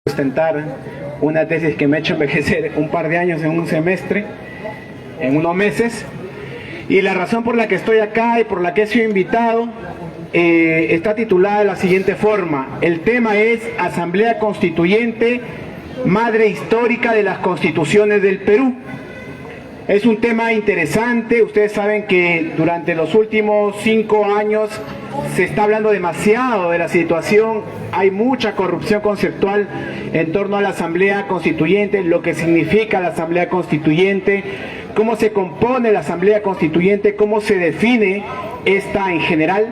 sustentar una tesis que me ha hecho envejecer un par de años en un semestre, en unos meses, y la razón por la que estoy acá y por la que he sido invitado está titulada de la siguiente forma: el tema es Asamblea Constituyente, madre histórica de las constituciones del Perú. Es un tema interesante. Ustedes saben que durante los últimos 5 años se está hablando demasiado de la situación. Hay mucha corrupción conceptual en torno a la Asamblea Constituyente, lo que significa la Asamblea Constituyente, cómo se compone la Asamblea Constituyente, cómo se define esta en general.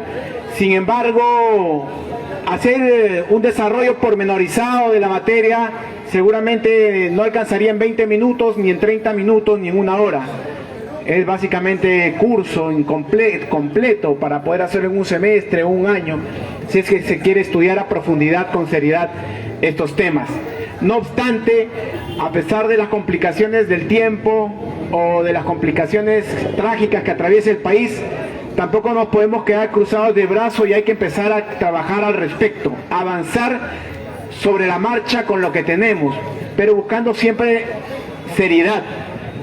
Sin embargo, hacer un desarrollo pormenorizado de la materia seguramente no alcanzaría en 20 minutos, ni en 30 minutos, ni en 1 hora. Es básicamente curso completo para poder hacerlo en un semestre o un año, si es que se quiere estudiar a profundidad, con seriedad, estos temas. No obstante, a pesar de las complicaciones del tiempo o de las complicaciones trágicas que atraviesa el país, tampoco nos podemos quedar cruzados de brazos y hay que empezar a trabajar al respecto, avanzar sobre la marcha con lo que tenemos, pero buscando siempre seriedad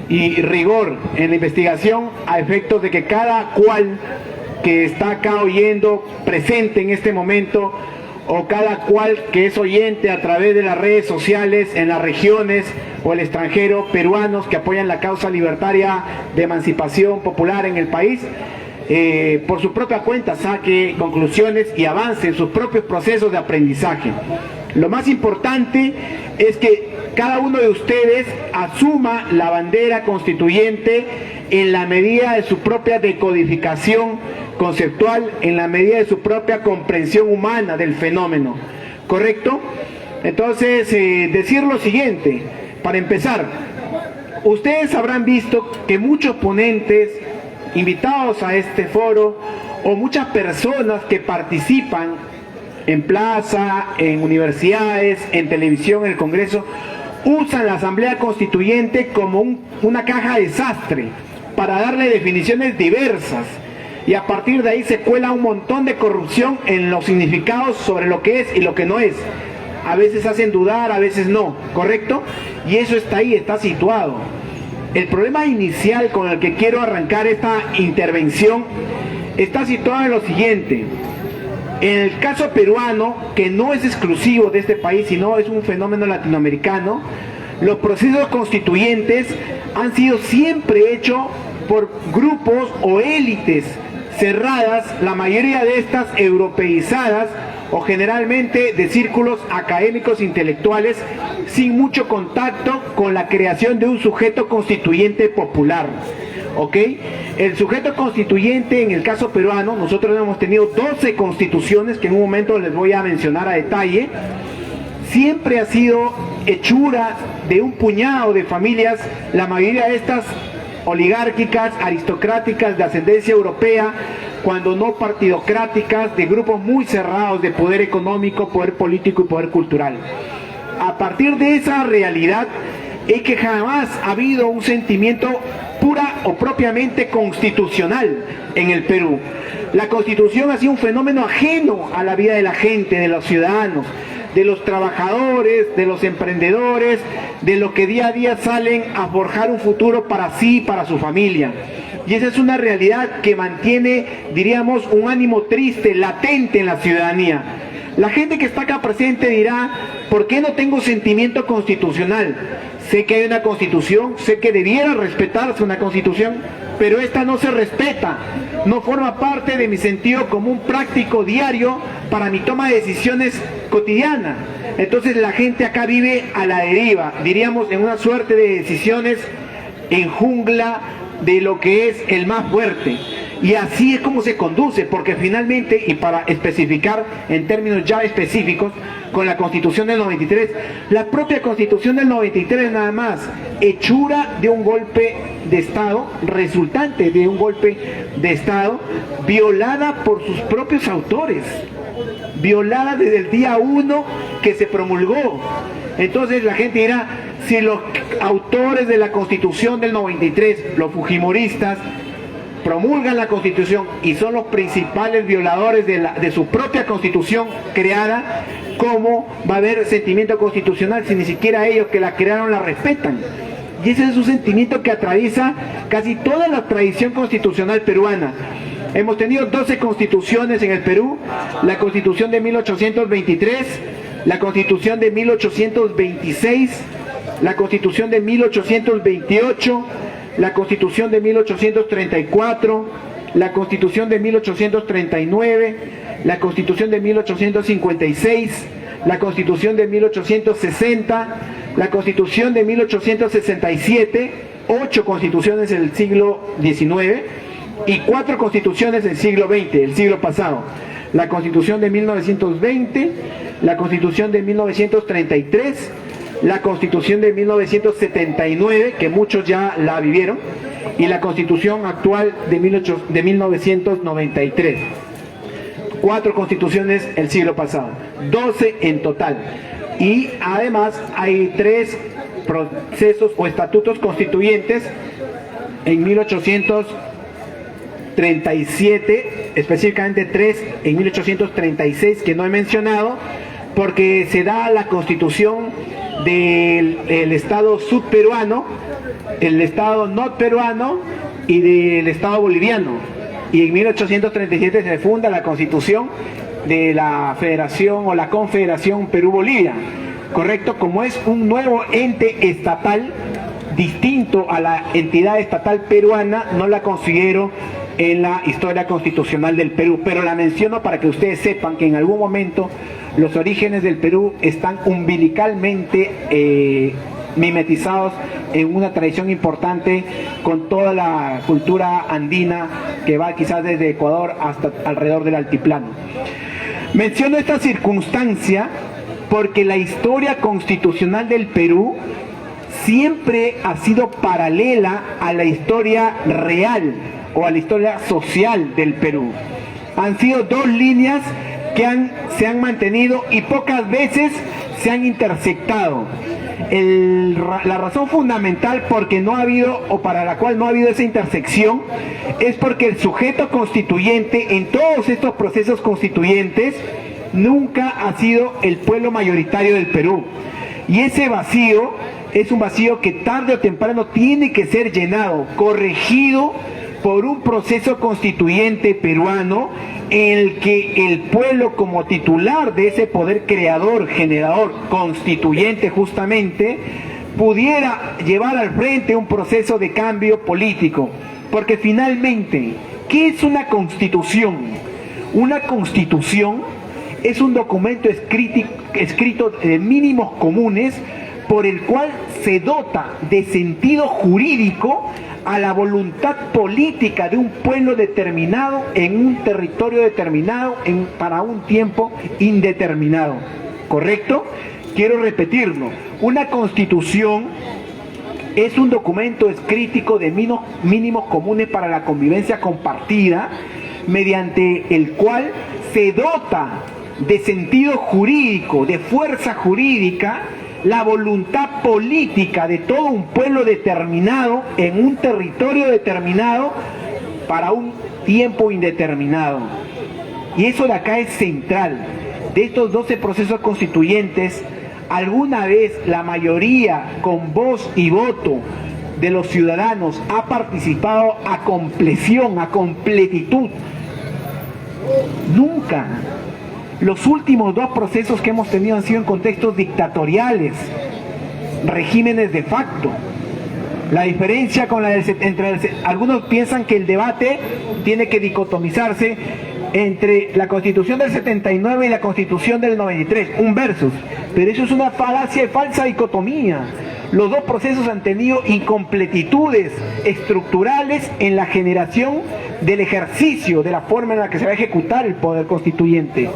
y rigor en la investigación, a efectos de que cada cual que está acá oyendo, presente en este momento, o cada cual que es oyente a través de las redes sociales en las regiones o el extranjero, peruanos que apoyan la causa libertaria de emancipación popular en el país, por su propia cuenta saque conclusiones y avance en sus propios procesos de aprendizaje. Lo más importante es que cada uno de ustedes asuma la bandera constituyente en la medida de su propia decodificación conceptual, en la medida de su propia comprensión humana del fenómeno, ¿correcto? Entonces, decir lo siguiente, para empezar: ustedes habrán visto que muchos ponentes invitados a este foro, o muchas personas que participan en plaza, en universidades, en televisión, en el Congreso, usan la Asamblea Constituyente como una caja de desastre para darle definiciones diversas, y a partir de ahí se cuela un montón de corrupción en los significados sobre lo que es y lo que no es. A veces hacen dudar, a veces no, ¿correcto? Y eso está ahí, está situado. El problema inicial con el que quiero arrancar esta intervención está situado en lo siguiente. En el caso peruano, que no es exclusivo de este país, sino es un fenómeno latinoamericano, los procesos constituyentes han sido siempre hechos por grupos o élites cerradas, la mayoría de estas europeizadas, o generalmente de círculos académicos intelectuales, sin mucho contacto con la creación de un sujeto constituyente popular. ¿Ok? El sujeto constituyente en el caso peruano, nosotros hemos tenido 12 constituciones que en un momento les voy a mencionar a detalle. Siempre ha sido hechura de un puñado de familias, la mayoría de estas oligárquicas, aristocráticas, de ascendencia europea, cuando no partidocráticas, de grupos muy cerrados de poder económico, poder político y poder cultural. A partir de esa realidad es que jamás ha habido un sentimiento pura o propiamente constitucional en el Perú. La Constitución ha sido un fenómeno ajeno a la vida de la gente, de los ciudadanos, de los trabajadores, de los emprendedores, de los que día a día salen a forjar un futuro para sí y para su familia. Y esa es una realidad que mantiene, diríamos, un ánimo triste, latente en la ciudadanía. La gente que está acá presente dirá: ¿por qué no tengo sentimiento constitucional? Sé que hay una constitución, sé que debiera respetarse una constitución, pero esta no se respeta, no forma parte de mi sentido común práctico diario para mi toma de decisiones cotidiana. Entonces la gente acá vive a la deriva, diríamos, en una suerte de decisiones en jungla de lo que es el más fuerte. Y así es como se conduce, porque finalmente, y para especificar en términos ya específicos, con la Constitución del 93, la propia Constitución del 93 nada más, hechura de un golpe de Estado, resultante de un golpe de Estado, violada por sus propios autores, violada desde el día 1 que se promulgó. Entonces la gente dirá: si los autores de la Constitución del 93, los fujimoristas, promulgan la Constitución y son los principales violadores de su propia Constitución creada, ¿cómo va a haber sentimiento constitucional si ni siquiera ellos que la crearon la respetan? Y ese es un sentimiento que atraviesa casi toda la tradición constitucional peruana. Hemos tenido 12 constituciones en el Perú: la Constitución de 1823, la Constitución de 1826, la Constitución de 1828, la Constitución de 1834, la Constitución de 1839, la Constitución de 1856, la Constitución de 1860, la Constitución de 1867, 8 constituciones del siglo XIX y 4 constituciones del siglo XX, el siglo pasado. La Constitución de 1920, la Constitución de 1933, la Constitución de 1979, que muchos ya la vivieron, y la Constitución actual de 1993. 4 constituciones el siglo pasado, 12 en total. Y además hay 3 procesos o estatutos constituyentes en 1837, específicamente 3 en 1836 que no he mencionado, porque se da la constitución del estado sudperuano, el estado norperuano y del estado boliviano. Y en 1837 se funda la constitución de la Federación o la Confederación Perú-Bolivia, ¿correcto? Como es un nuevo ente estatal distinto a la entidad estatal peruana, no la considero en la historia constitucional del Perú, pero la menciono para que ustedes sepan que en algún momento los orígenes del Perú están umbilicalmente mimetizados en una tradición importante con toda la cultura andina que va quizás desde Ecuador hasta alrededor del altiplano. Menciono esta circunstancia porque la historia constitucional del Perú siempre ha sido paralela a la historia real o a la historia social del Perú. Han sido 2 líneas que se han mantenido y pocas veces se han intersectado. La razón fundamental porque no ha habido, o para la cual no ha habido esa intersección, es porque el sujeto constituyente en todos estos procesos constituyentes nunca ha sido el pueblo mayoritario del Perú. Y ese vacío es un vacío que tarde o temprano tiene que ser llenado, corregido por un proceso constituyente peruano en el que el pueblo, como titular de ese poder creador, generador, constituyente justamente, pudiera llevar al frente un proceso de cambio político. Porque finalmente, ¿qué es una constitución? Una constitución es un documento escrito de mínimos comunes por el cual se dota de sentido jurídico a la voluntad política de un pueblo determinado en un territorio determinado para un tiempo indeterminado. ¿Correcto? Quiero repetirlo. Una constitución es un documento escrito de mínimos comunes para la convivencia compartida, mediante el cual se dota de sentido jurídico, de fuerza jurídica, la voluntad política de todo un pueblo determinado en un territorio determinado para un tiempo indeterminado. Y eso de acá es central. De estos 12 procesos constituyentes, alguna vez la mayoría con voz y voto de los ciudadanos ha participado a compleción, a completitud. Nunca. Los últimos 2 procesos que hemos tenido han sido en contextos dictatoriales, regímenes de facto. La diferencia con algunos piensan que el debate tiene que dicotomizarse entre la Constitución del 79 y la Constitución del 93, un versus. Pero eso es una falacia y falsa dicotomía. Los 2 procesos han tenido incompletitudes estructurales en la generación del ejercicio, de la forma en la que se va a ejecutar el poder constituyente.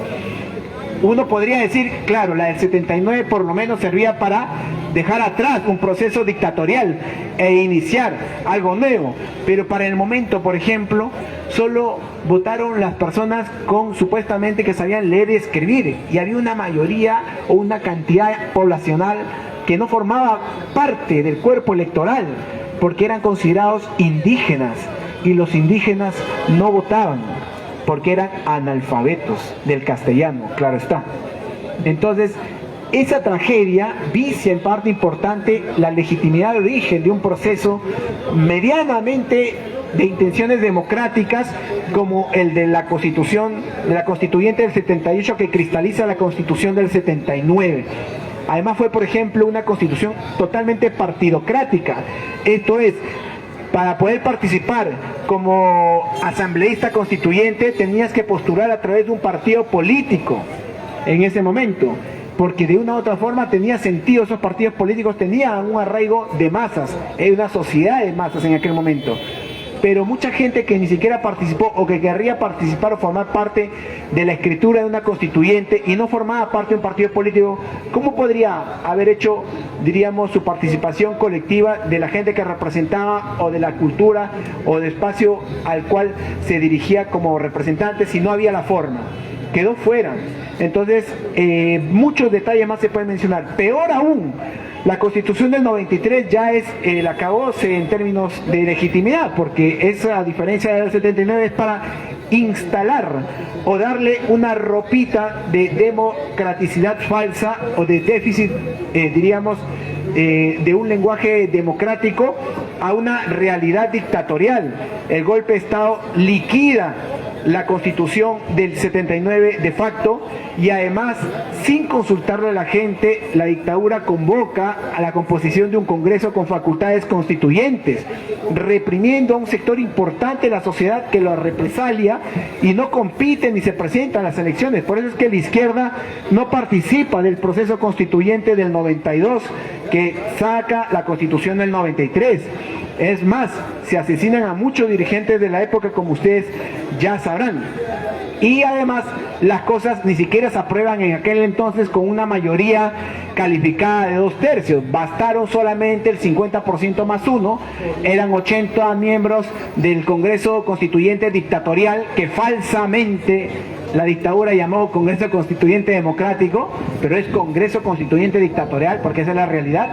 Uno podría decir, claro, la del 79 por lo menos servía para dejar atrás un proceso dictatorial e iniciar algo nuevo, pero para el momento, por ejemplo, solo votaron las personas con supuestamente que sabían leer y escribir, y había una mayoría o una cantidad poblacional que no formaba parte del cuerpo electoral porque eran considerados indígenas. y los indígenas no votaban porque eran analfabetos del castellano, claro está. Entonces, esa tragedia vicia en parte importante la legitimidad de origen de un proceso medianamente de intenciones democráticas como el de la Constitución, de la Constituyente del 78 que cristaliza la Constitución del 79. Además fue, por ejemplo, una constitución totalmente partidocrática. Esto es, para poder participar como asambleísta constituyente tenías que postular a través de un partido político en ese momento, porque de una u otra forma tenía sentido, esos partidos políticos tenían un arraigo de masas, era una sociedad de masas en aquel momento. Pero mucha gente que ni siquiera participó o que querría participar o formar parte de la escritura de una constituyente y no formaba parte de un partido político, ¿cómo podría haber hecho, diríamos, su participación colectiva de la gente que representaba o de la cultura o del espacio al cual se dirigía como representante si no había la forma? Quedó fuera. Entonces, muchos detalles más se pueden mencionar. Peor aún, la Constitución del 93 ya es el acabose en términos de legitimidad, porque esa, a diferencia del 79, es para instalar o darle una ropita de democraticidad falsa o de déficit, diríamos, de un lenguaje democrático a una realidad dictatorial. El golpe de Estado liquida la Constitución del 79 de facto y además, sin consultarle a la gente, la dictadura convoca a la composición de un Congreso con facultades constituyentes, reprimiendo a un sector importante de la sociedad que lo represalia y no compite ni se presenta a las elecciones. Por eso es que la izquierda no participa del proceso constituyente del 92 que saca la Constitución del 93. Es más, se asesinan a muchos dirigentes de la época, como ustedes ya sabrán. Y además, las cosas ni siquiera se aprueban en aquel entonces con una mayoría calificada de 2/3. Bastaron solamente el 50% más uno. Eran 80 miembros del Congreso Constituyente Dictatorial que falsamente la dictadura llamó Congreso Constituyente Democrático, pero es Congreso Constituyente Dictatorial porque esa es la realidad.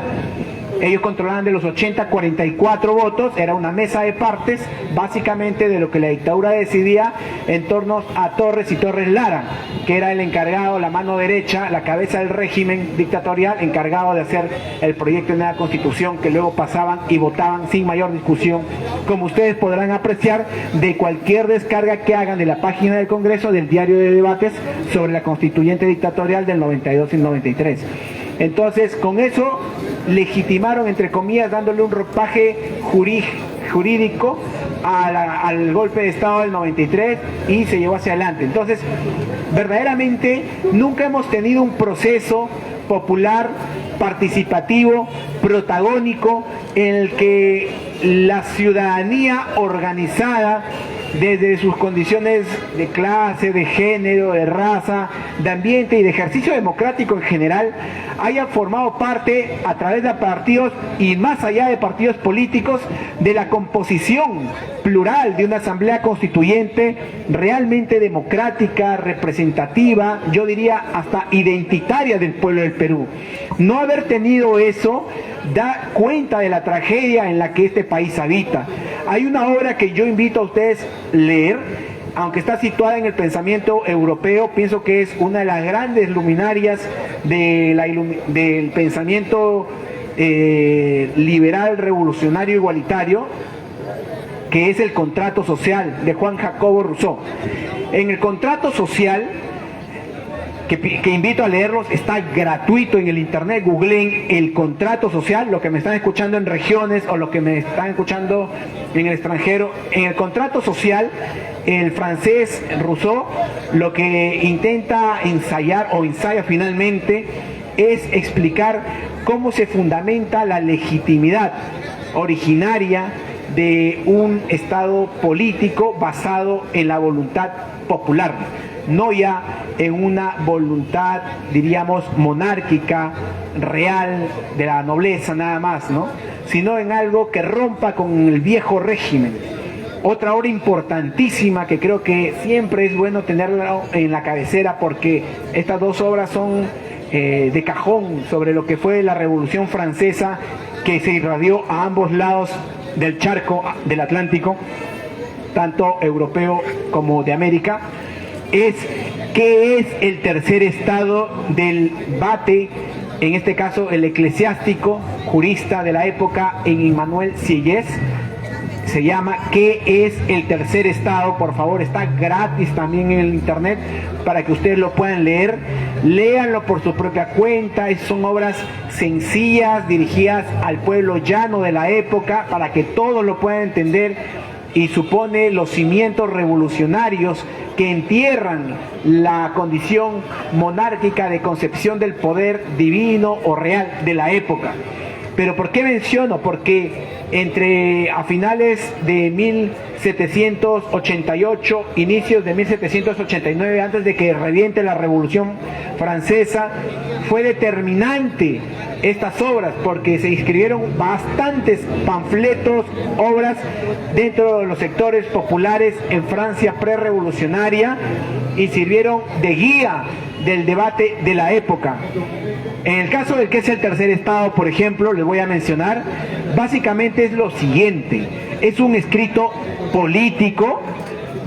Ellos controlaban de los 80, 44 votos, era una mesa de partes, básicamente de lo que la dictadura decidía en torno a Torres y Torres Lara, que era el encargado, la mano derecha, la cabeza del régimen dictatorial, encargado de hacer el proyecto de nueva constitución que luego pasaban y votaban sin mayor discusión, como ustedes podrán apreciar de cualquier descarga que hagan de la página del Congreso, del diario de debates sobre la constituyente dictatorial del 92 y 93. Entonces, con eso legitimaron, entre comillas, dándole un ropaje jurídico al golpe de Estado del 93 y se llevó hacia adelante. Entonces, verdaderamente nunca hemos tenido un proceso popular, participativo, protagónico, en el que la ciudadanía organizada, desde sus condiciones de clase, de género, de raza, de ambiente y de ejercicio democrático en general, haya formado parte a través de partidos y más allá de partidos políticos de la composición plural de una asamblea constituyente realmente democrática, representativa, yo diría hasta identitaria del pueblo del Perú. No haber tenido eso da cuenta de la tragedia en la que este país habita. Hay una obra que yo invito a ustedes a leer, aunque está situada en el pensamiento europeo, pienso que es una de las grandes luminarias del pensamiento liberal, revolucionario, igualitario, que es el Contrato Social de Juan Jacobo Rousseau. En el Contrato Social, que invito a leerlos, está gratuito en el internet, googleen el Contrato Social, lo que me están escuchando en regiones o lo que me están escuchando en el extranjero. En el Contrato Social, el francés Rousseau lo que intenta ensayar o ensaya finalmente es explicar cómo se fundamenta la legitimidad originaria de un Estado político basado en la voluntad popular, no ya en una voluntad, diríamos, monárquica, real, de la nobleza nada más, ¿no? Sino en algo que rompa con el viejo régimen. Otra obra importantísima que creo que siempre es bueno tenerla en la cabecera, porque estas dos obras son de cajón sobre lo que fue la Revolución Francesa, que se irradió a ambos lados del charco del Atlántico, tanto europeo como de América, es qué es el tercer estado del Bate, en este caso el eclesiástico, jurista de la época, en Emmanuel Sieyès. Se llama ¿Qué es el tercer estado? Por favor, está gratis también en el internet para que ustedes lo puedan leer. Léanlo por su propia cuenta. Son obras sencillas dirigidas al pueblo llano de la época para que todos lo puedan entender, y supone los cimientos revolucionarios que entierran la condición monárquica de concepción del poder divino o real de la época. Pero ¿por qué menciono? Porque a finales de 1788, inicios de 1789, antes de que reviente la Revolución Francesa, fue determinante estas obras, porque se inscribieron bastantes panfletos, obras dentro de los sectores populares en Francia prerevolucionaria, y sirvieron de guía del debate de la época. En el caso del que es el tercer estado, por ejemplo, les voy a mencionar, básicamente es lo siguiente: es un escrito político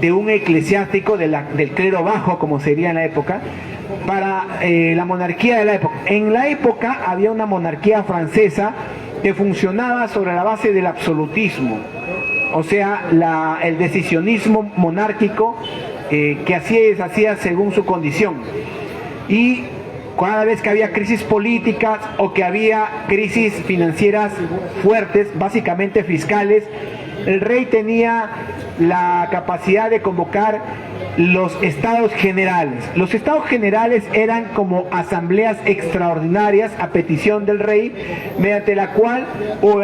de un eclesiástico del clero bajo, como sería en la época, para la monarquía de la época. En la época había una monarquía francesa que funcionaba sobre la base del absolutismo, o sea, el decisionismo monárquico, que así se hacía según su condición. Y cada vez que había crisis políticas o que había crisis financieras fuertes, básicamente fiscales, el rey tenía la capacidad de convocar los estados generales. Los estados generales eran como asambleas extraordinarias a petición del rey, mediante la cual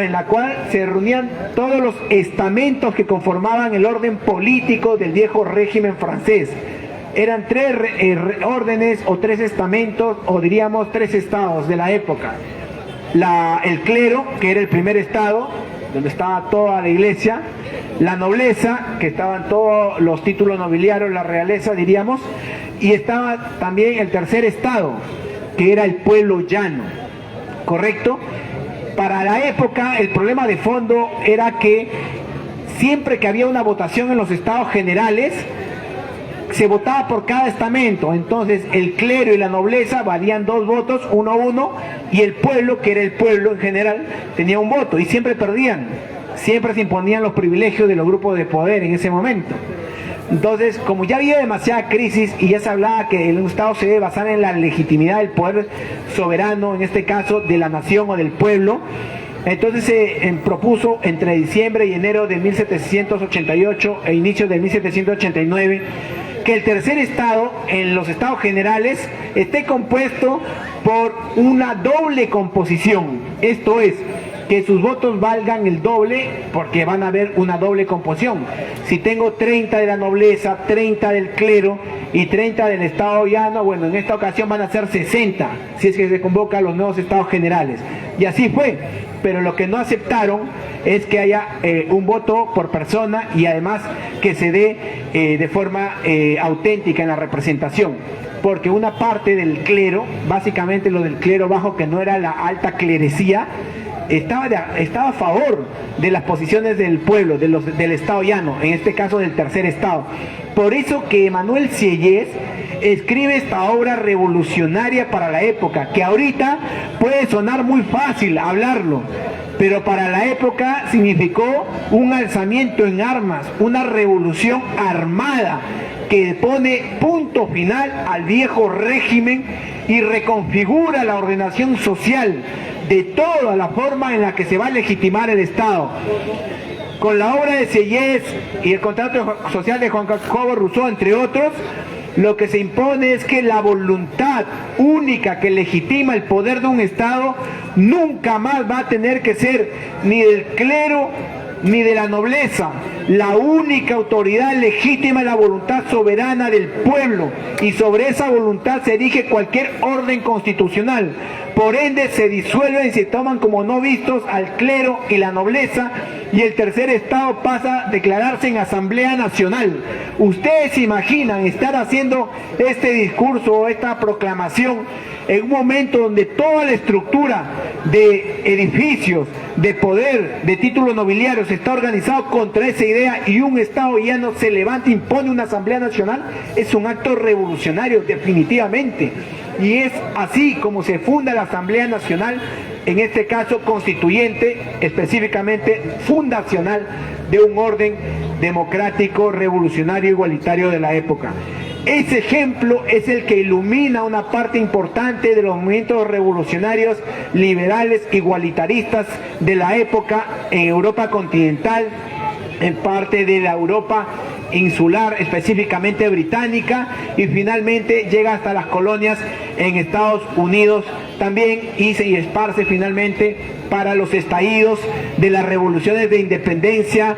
en la cual se reunían todos los estamentos que conformaban el orden político del viejo régimen francés. Eran tres órdenes o tres estamentos, o diríamos tres estados de la época. El clero, que era el primer estado, donde estaba toda la iglesia; la nobleza, que estaban todos los títulos nobiliarios, la realeza diríamos; y estaba también el tercer estado, que era el pueblo llano, ¿correcto? Para la época el problema de fondo era que siempre que había una votación en los estados generales, se votaba por cada estamento. Entonces el clero y la nobleza valían 2 votos, 1-1, y el pueblo, que era el pueblo en general, tenía 1 voto, y siempre perdían, siempre se imponían los privilegios de los grupos de poder en ese momento. Entonces, como ya había demasiada crisis y ya se hablaba que el Estado se debe basar en la legitimidad del poder soberano, en este caso de la nación o del pueblo, entonces se propuso entre diciembre y enero de 1788 e inicios de 1789 que el tercer estado, en los estados generales, esté compuesto por una doble composición. Esto es, que sus votos valgan el doble, porque van a haber una doble composición. Si tengo 30 de la nobleza, 30 del clero y 30 del estado llano, bueno, en esta ocasión van a ser 60, si es que se convoca a los nuevos estados generales. Y así fue, pero lo que no aceptaron es que haya un voto por persona, y además que se dé de forma auténtica en la representación, porque una parte del clero, básicamente lo del clero bajo, que no era la alta clerecía, estaba a favor de las posiciones del pueblo, del estado llano, en este caso del tercer estado. Por eso que Emmanuel Sieyès escribe esta obra revolucionaria para la época, que ahorita puede sonar muy fácil hablarlo, pero para la época significó un alzamiento en armas, una revolución armada que pone punto final al viejo régimen y reconfigura la ordenación social de toda la forma en la que se va a legitimar el Estado. Con la obra de Sieyès y el contrato social de Juan Jacobo Rousseau, entre otros, lo que se impone es que la voluntad única que legitima el poder de un Estado nunca más va a tener que ser ni del clero ni de la nobleza. La única autoridad legítima es la voluntad soberana del pueblo, y sobre esa voluntad se erige cualquier orden constitucional. Por ende, se disuelven y se toman como no vistos al clero y la nobleza, y el tercer estado pasa a declararse en Asamblea Nacional. Ustedes se imaginan estar haciendo este discurso o esta proclamación en un momento donde toda la estructura de edificios, de poder, de títulos nobiliarios está organizado contra esa idea y un Estado ya no se levanta, impone una Asamblea Nacional, es un acto revolucionario definitivamente. Y es así como se funda la Asamblea Nacional, en este caso constituyente, específicamente fundacional de un orden democrático, revolucionario, igualitario de la época. Ese ejemplo es el que ilumina una parte importante de los movimientos revolucionarios, liberales, igualitaristas de la época en Europa continental, en parte de la Europa insular, específicamente británica, y finalmente llega hasta las colonias en Estados Unidos también y se esparce finalmente para los estallidos de las revoluciones de independencia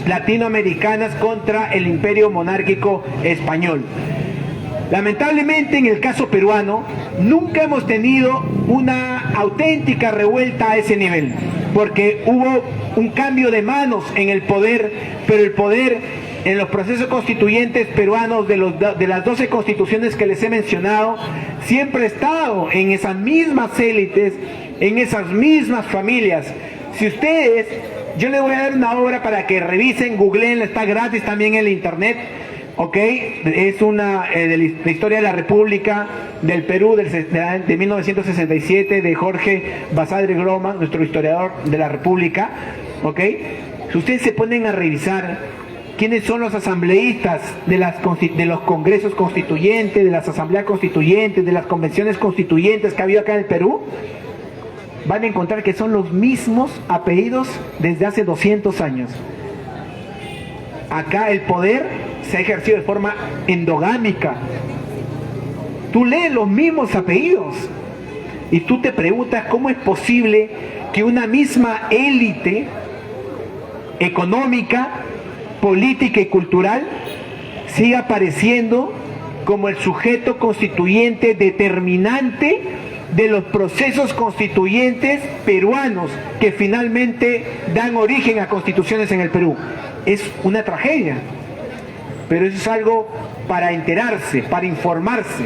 latinoamericanas contra el imperio monárquico español. Lamentablemente en el caso peruano nunca hemos tenido una auténtica revuelta a ese nivel, porque hubo un cambio de manos en el poder, pero el poder en los procesos constituyentes peruanos de las 12 constituciones que les he mencionado siempre ha estado en esas mismas élites, en esas mismas familias. Si ustedes, yo les voy a dar una obra para que revisen, googleen, está gratis también en el internet, ¿ok? Es una de la historia de la República del Perú de 1967 de Jorge Basadre Groma, nuestro historiador de la República, ¿ok? Si ustedes se ponen a revisar quiénes son los asambleístas de los congresos constituyentes, de las asambleas constituyentes, de las convenciones constituyentes que ha habido acá en el Perú, van a encontrar que son los mismos apellidos desde hace 200 años. Acá el poder se ha ejercido de forma endogámica. Tú lees los mismos apellidos y tú te preguntas cómo es posible que una misma élite económica, política y cultural sigue apareciendo como el sujeto constituyente determinante de los procesos constituyentes peruanos que finalmente dan origen a constituciones en el Perú. Es una tragedia, pero eso es algo para enterarse, para informarse.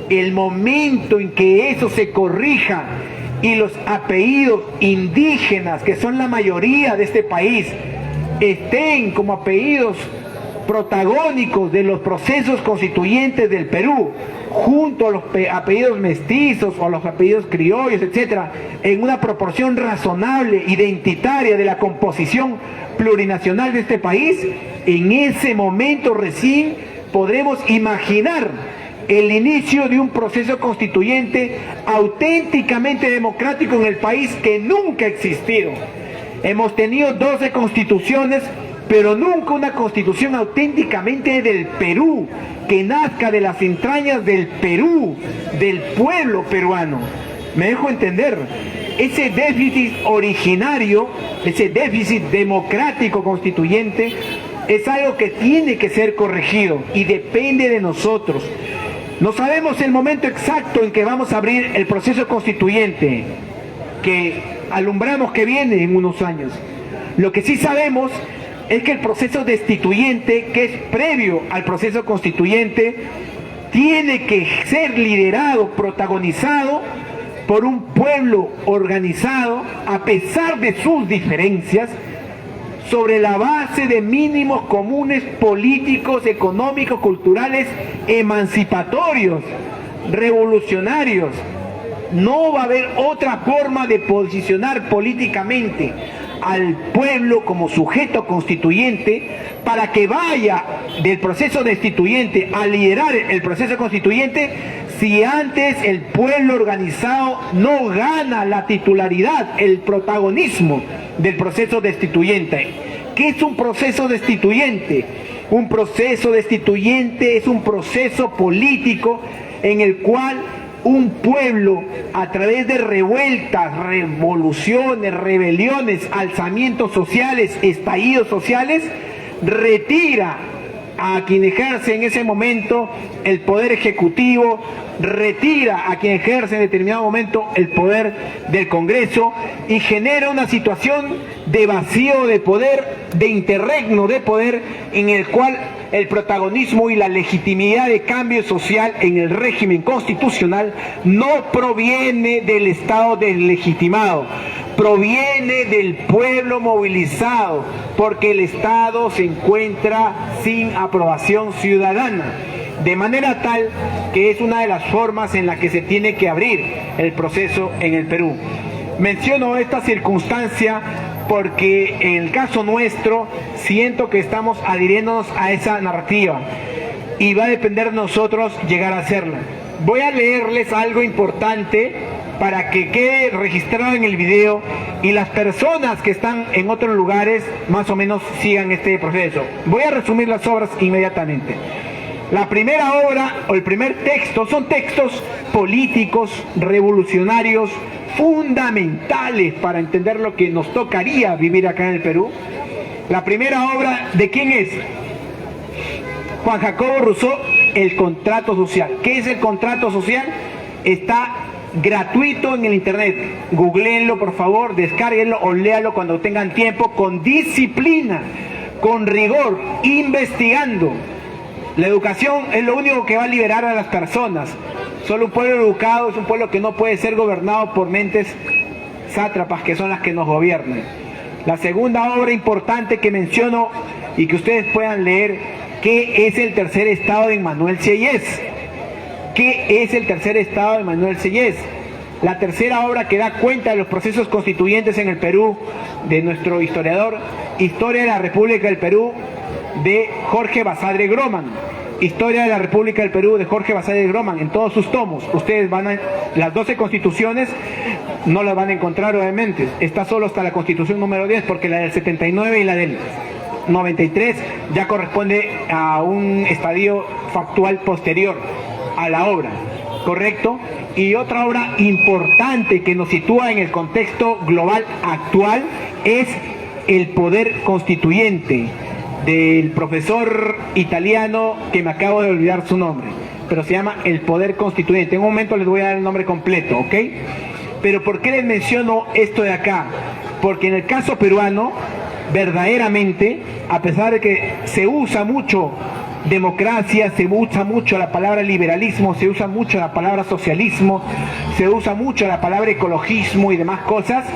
El momento en que eso se corrija y los apellidos indígenas, que son la mayoría de este país, estén como apellidos protagónicos de los procesos constituyentes del Perú, junto a los apellidos mestizos o a los apellidos criollos, etcétera, en una proporción razonable, identitaria de la composición plurinacional de este país, en ese momento recién podremos imaginar el inicio de un proceso constituyente auténticamente democrático en el país que nunca ha existido. Hemos tenido 12 constituciones, pero nunca una constitución auténticamente del Perú, que nazca de las entrañas del Perú, del pueblo peruano. ¿Me dejo entender? Ese déficit originario, ese déficit democrático constituyente, es algo que tiene que ser corregido y depende de nosotros. No sabemos el momento exacto en que vamos a abrir el proceso constituyente, que alumbramos que viene en unos años. Lo que sí sabemos es que el proceso destituyente, que es previo al proceso constituyente, tiene que ser liderado, protagonizado por un pueblo organizado, a pesar de sus diferencias, sobre la base de mínimos comunes políticos, económicos, culturales, emancipatorios, revolucionarios. No va a haber otra forma de posicionar políticamente al pueblo como sujeto constituyente para que vaya del proceso destituyente a liderar el proceso constituyente si antes el pueblo organizado no gana la titularidad, el protagonismo del proceso destituyente. ¿Qué es un proceso destituyente? Un proceso destituyente es un proceso político en el cual un pueblo, a través de revueltas, revoluciones, rebeliones, alzamientos sociales, estallidos sociales, retira a quien ejerce en ese momento el poder ejecutivo, retira a quien ejerce en determinado momento el poder del Congreso y genera una situación de vacío de poder, de interregno de poder, en el cual el protagonismo y la legitimidad de cambio social en el régimen constitucional no proviene del Estado deslegitimado, proviene del pueblo movilizado, porque el Estado se encuentra sin aprobación ciudadana. De manera tal que es una de las formas en la que se tiene que abrir el proceso en el Perú. Menciono esta circunstancia porque en el caso nuestro siento que estamos adhiriéndonos a esa narrativa y va a depender de nosotros llegar a hacerla. Voy a leerles algo importante para que quede registrado en el video y las personas que están en otros lugares más o menos sigan este proceso. Voy a resumir las obras inmediatamente. La primera obra o el primer texto son textos políticos, revolucionarios, fundamentales para entender lo que nos tocaría vivir acá en el Perú. La primera obra, ¿de quién es? Juan Jacobo Rousseau, El contrato social. ¿Qué es el contrato social? Está gratuito en el internet. Googleenlo, por favor, descárguenlo o léalo cuando tengan tiempo, con disciplina, con rigor, investigando. La educación es lo único que va a liberar a las personas. Solo un pueblo educado es un pueblo que no puede ser gobernado por mentes sátrapas que son las que nos gobiernan. La segunda obra importante que menciono y que ustedes puedan leer, ¿qué es el tercer estado de Emmanuel Sieyès? ¿Qué es el tercer estado de Emmanuel Sieyès? La tercera obra que da cuenta de los procesos constituyentes en el Perú, de nuestro historiador, Historia de la República del Perú, de Jorge Basadre Groman. Historia de la República del Perú de Jorge Basadre Groman, en todos sus tomos. Ustedes van a, las 12 constituciones no las van a encontrar obviamente, está solo hasta la constitución número 10, porque la del 79 y la del 93 ya corresponde a un estadio factual posterior a la obra, ¿correcto? Y otra obra importante que nos sitúa en el contexto global actual es El poder constituyente, del profesor italiano que me acabo de olvidar su nombre, pero se llama El poder constituyente. En un momento les voy a dar el nombre completo, ¿ok? Pero ¿por qué les menciono esto de acá? Porque en el caso peruano, verdaderamente, a pesar de que se usa mucho democracia, se usa mucho la palabra liberalismo, se usa mucho la palabra socialismo, se usa mucho la palabra ecologismo y demás cosas,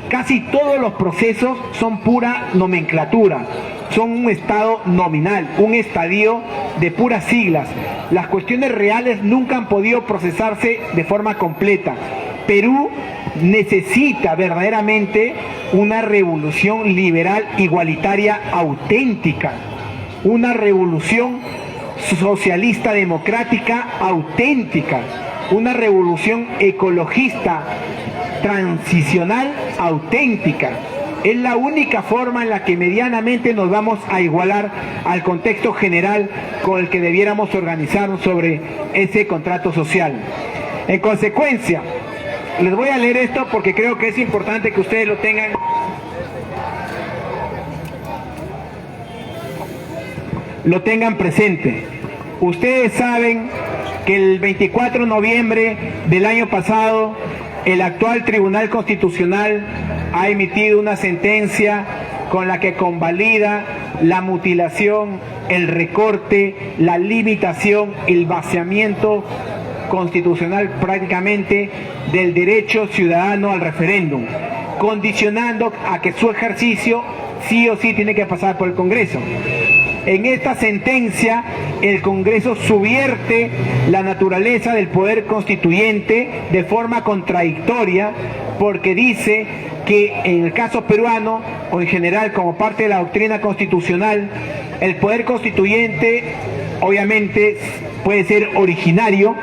casi todos los procesos son pura nomenclatura, son un estado nominal, un estadio de puras siglas. Las cuestiones reales nunca han podido procesarse de forma completa. Perú necesita verdaderamente una revolución liberal igualitaria auténtica, una revolución socialista democrática auténtica, una revolución ecologista transicional auténtica. Es la única forma en la que medianamente nos vamos a igualar al contexto general con el que debiéramos organizarnos sobre ese contrato social. En consecuencia, les voy a leer esto porque creo que es importante que ustedes lo tengan presente. Ustedes saben que el 24 de noviembre del año pasado, el actual Tribunal Constitucional ha emitido una sentencia con la que convalida la mutilación, el recorte, la limitación, el vaciamiento constitucional prácticamente del derecho ciudadano al referéndum, condicionando a que su ejercicio sí o sí tiene que pasar por el Congreso. En esta sentencia, el Congreso subvierte la naturaleza del poder constituyente de forma contradictoria, porque dice que en el caso peruano, o en general como parte de la doctrina constitucional, el poder constituyente obviamente puede ser originario,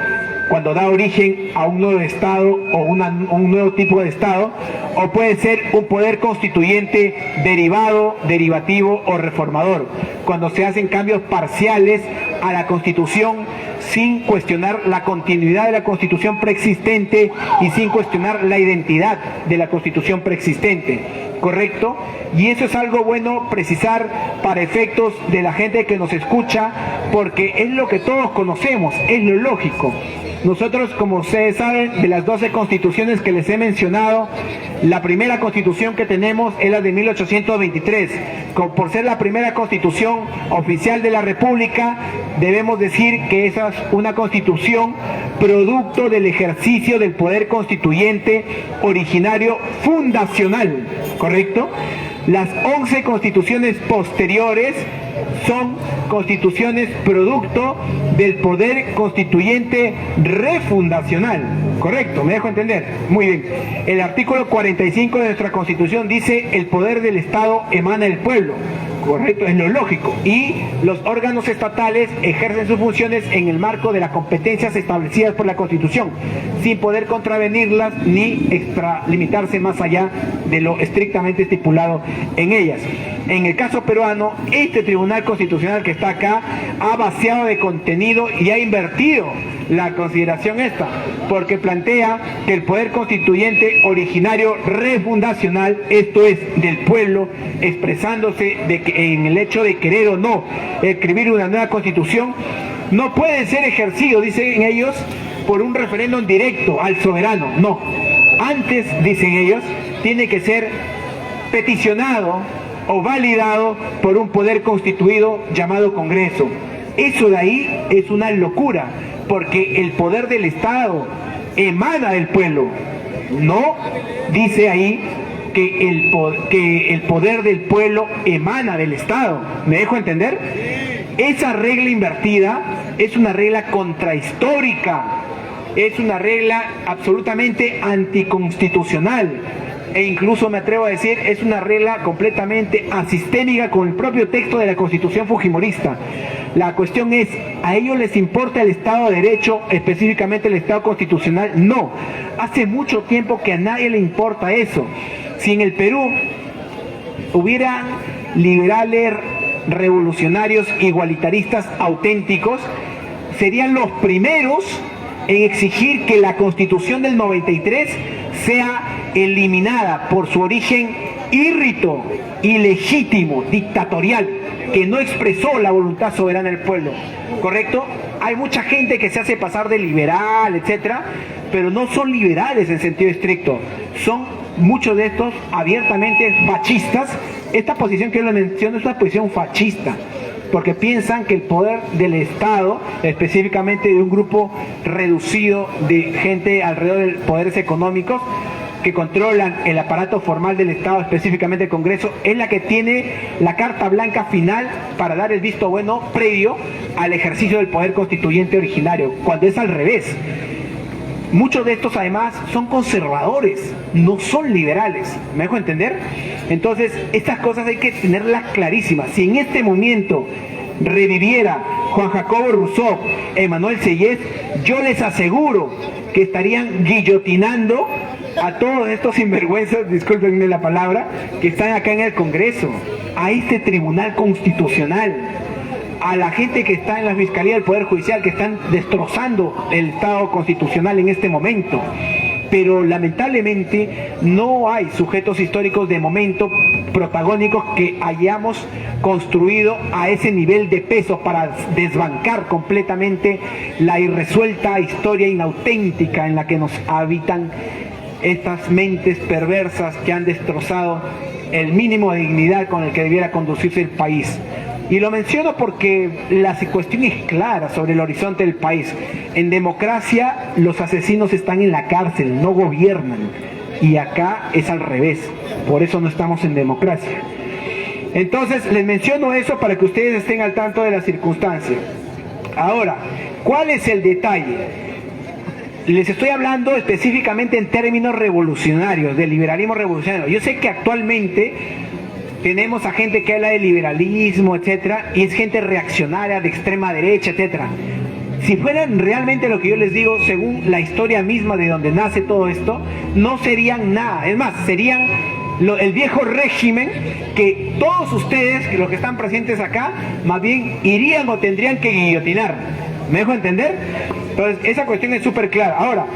cuando da origen a un nuevo Estado o un nuevo tipo de Estado, o puede ser un poder constituyente derivado, derivativo o reformador, cuando se hacen cambios parciales a la Constitución sin cuestionar la continuidad de la Constitución preexistente y sin cuestionar la identidad de la Constitución preexistente, ¿correcto? Y eso es algo bueno precisar para efectos de la gente que nos escucha, porque es lo que todos conocemos, es lo lógico. Nosotros, como ustedes saben, de las 12 constituciones que les he mencionado, la primera constitución que tenemos es la de 1823. Por ser la primera constitución oficial de la República, debemos decir que esa es una constitución producto del ejercicio del poder constituyente originario fundacional, ¿correcto? Las 11 constituciones posteriores son constituciones producto del poder constituyente refundacional, ¿correcto? ¿Me dejo entender? Muy bien. El artículo 45 de nuestra Constitución dice: el poder del Estado emana del pueblo. Correcto, es lo lógico. Y los órganos estatales ejercen sus funciones en el marco de las competencias establecidas por la Constitución, sin poder contravenirlas ni extralimitarse más allá de lo estrictamente estipulado en ellas. En el caso peruano, este Tribunal Constitucional que está acá ha vaciado de contenido y ha invertido la consideración esta, porque plantea que el poder constituyente originario refundacional, esto es, del pueblo, expresándose en el hecho de querer o no escribir una nueva constitución, no puede ser ejercido, dicen ellos, por un referéndum directo al soberano. No, antes, dicen ellos, tiene que ser peticionado o validado por un poder constituido llamado Congreso. Eso de ahí es una locura, porque el poder del Estado emana del pueblo. No dice ahí que el poder del pueblo emana del Estado. ¿Me dejo entender? Esa regla invertida es una regla contrahistórica, es una regla absolutamente anticonstitucional, e incluso me atrevo a decir, es una regla completamente asistémica con el propio texto de la Constitución fujimorista. La cuestión es, ¿a ellos les importa el Estado de Derecho, específicamente el Estado constitucional? No, hace mucho tiempo que a nadie le importa eso. Si en el Perú hubiera liberales, revolucionarios, igualitaristas auténticos, serían los primeros en exigir que la Constitución del 93 sea eliminada por su origen írrito, ilegítimo, dictatorial, que no expresó la voluntad soberana del pueblo, ¿correcto? Hay mucha gente que se hace pasar de liberal, etcétera, pero no son liberales en sentido estricto, son muchos de estos abiertamente fascistas. Esta posición que yo les menciono es una posición fascista, porque piensan que el poder del Estado, específicamente de un grupo reducido de gente alrededor de poderes económicos que controlan el aparato formal del Estado, específicamente el Congreso, es la que tiene la carta blanca final para dar el visto bueno previo al ejercicio del poder constituyente originario, cuando es al revés. Muchos de estos además son conservadores, no son liberales, ¿me dejo entender? Entonces, estas cosas hay que tenerlas clarísimas. Si en este momento reviviera Juan Jacobo Rousseau, Emmanuel Sieyès, yo les aseguro que estarían guillotinando a todos estos sinvergüenzas, discúlpenme la palabra, que están acá en el Congreso, a este Tribunal Constitucional, a la gente que está en la Fiscalía del Poder Judicial, que están destrozando el Estado constitucional en este momento. Pero lamentablemente no hay sujetos históricos de momento protagónicos que hayamos construido a ese nivel de peso para desbancar completamente la irresuelta historia inauténtica en la que nos habitan estas mentes perversas que han destrozado el mínimo de dignidad con el que debiera conducirse el país. Y lo menciono porque la cuestión es clara sobre el horizonte del país. En democracia los asesinos están en la cárcel, no gobiernan. Y acá es al revés. Por eso no estamos en democracia. Entonces les menciono eso para que ustedes estén al tanto de la circunstancia. Ahora, ¿cuál es el detalle? Les estoy hablando específicamente en términos revolucionarios, del liberalismo revolucionario. Yo sé que actualmente tenemos a gente que habla de liberalismo, etcétera, y es gente reaccionaria, de extrema derecha, etcétera. Si fueran realmente lo que yo les digo, según la historia misma de donde nace todo esto, no serían nada. Es más, serían el viejo régimen que todos ustedes, los que están presentes acá, más bien irían o tendrían que guillotinar. ¿Me dejo entender? Entonces, esa cuestión es súper clara. Ahora,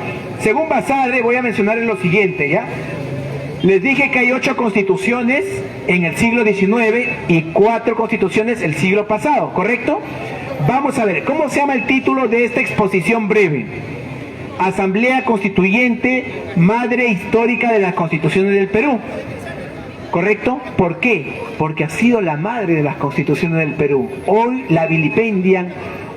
según Basadre, voy a mencionar lo siguiente, ¿ya? Les dije que hay 8 constituciones en el siglo XIX y 4 constituciones el siglo pasado, ¿correcto? Vamos a ver, ¿cómo se llama el título de esta exposición breve? Asamblea Constituyente, madre histórica de las constituciones del Perú. ¿Correcto? ¿Por qué? Porque ha sido la madre de las constituciones del Perú. Hoy la vilipendian,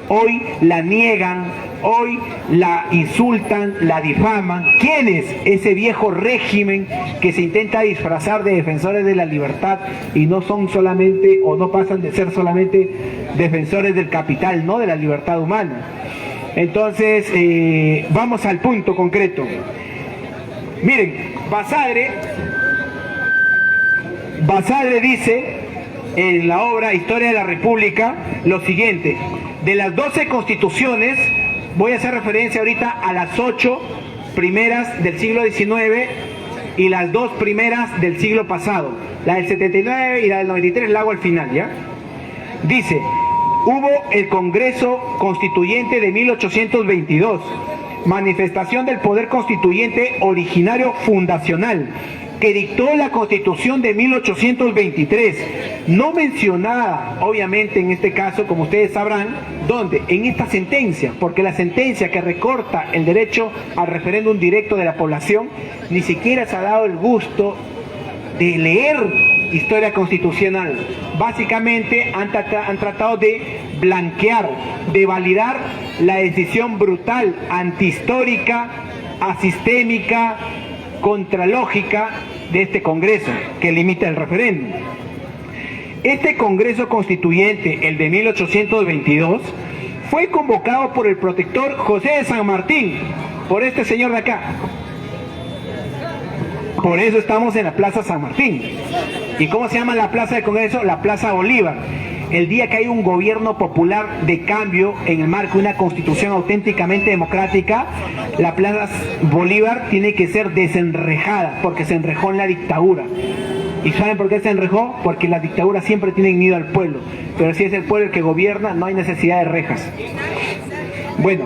hoy la niegan, hoy la insultan, la difaman. ¿Quién es ese viejo régimen que se intenta disfrazar de defensores de la libertad y no son solamente, o no pasan de ser solamente defensores del capital, no de la libertad humana? Entonces, vamos al punto concreto. Miren, Basadre dice en la obra Historia de la República lo siguiente: de las 12 constituciones, voy a hacer referencia ahorita a las 8 primeras del siglo XIX y las 2 primeras del siglo pasado, la del 79 y la del 93 la hago al final, ¿ya? Dice: hubo el Congreso Constituyente de 1822, manifestación del poder constituyente originario fundacional, que dictó la Constitución de 1823, no mencionada, obviamente, en este caso, como ustedes sabrán, ¿dónde? En esta sentencia, porque la sentencia que recorta el derecho al referéndum directo de la población, ni siquiera se ha dado el gusto de leer historia constitucional. Básicamente han tratado de blanquear, de validar la decisión brutal, antihistórica, asistémica, contralógica de este Congreso que limita el referéndum. Este Congreso Constituyente, el de 1822, fue convocado por el protector José de San Martín, por este señor de acá. Por eso estamos en la Plaza San Martín. ¿Y cómo se llama la Plaza del Congreso? La Plaza Bolívar. El día que hay un gobierno popular de cambio en el marco de una constitución auténticamente democrática, la Plaza Bolívar tiene que ser desenrejada, porque se enrejó en la dictadura. ¿Y saben por qué se enrejó? Porque las dictaduras siempre tienen miedo al pueblo, pero si es el pueblo el que gobierna, no hay necesidad de rejas. Bueno,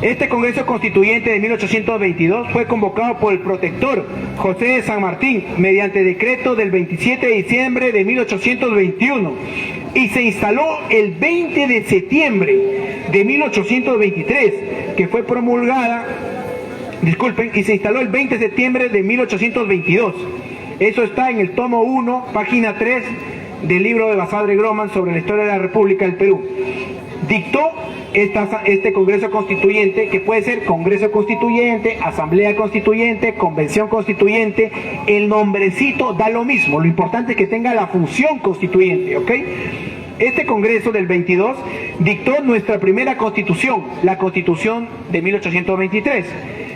este Congreso Constituyente de 1822 fue convocado por el protector José de San Martín mediante decreto del 27 de diciembre de 1821 y se instaló el 20 de septiembre de 1823, que fue promulgada, y se instaló el 20 de septiembre de 1822. Eso está en el tomo 1, página 3 del libro de Basadre Groman sobre la historia de la República del Perú. Dictó este Congreso Constituyente, que puede ser Congreso Constituyente, Asamblea Constituyente, Convención Constituyente, el nombrecito da lo mismo, lo importante es que tenga la función constituyente, ¿ok? Este Congreso del 22 dictó nuestra primera Constitución, la Constitución de 1823,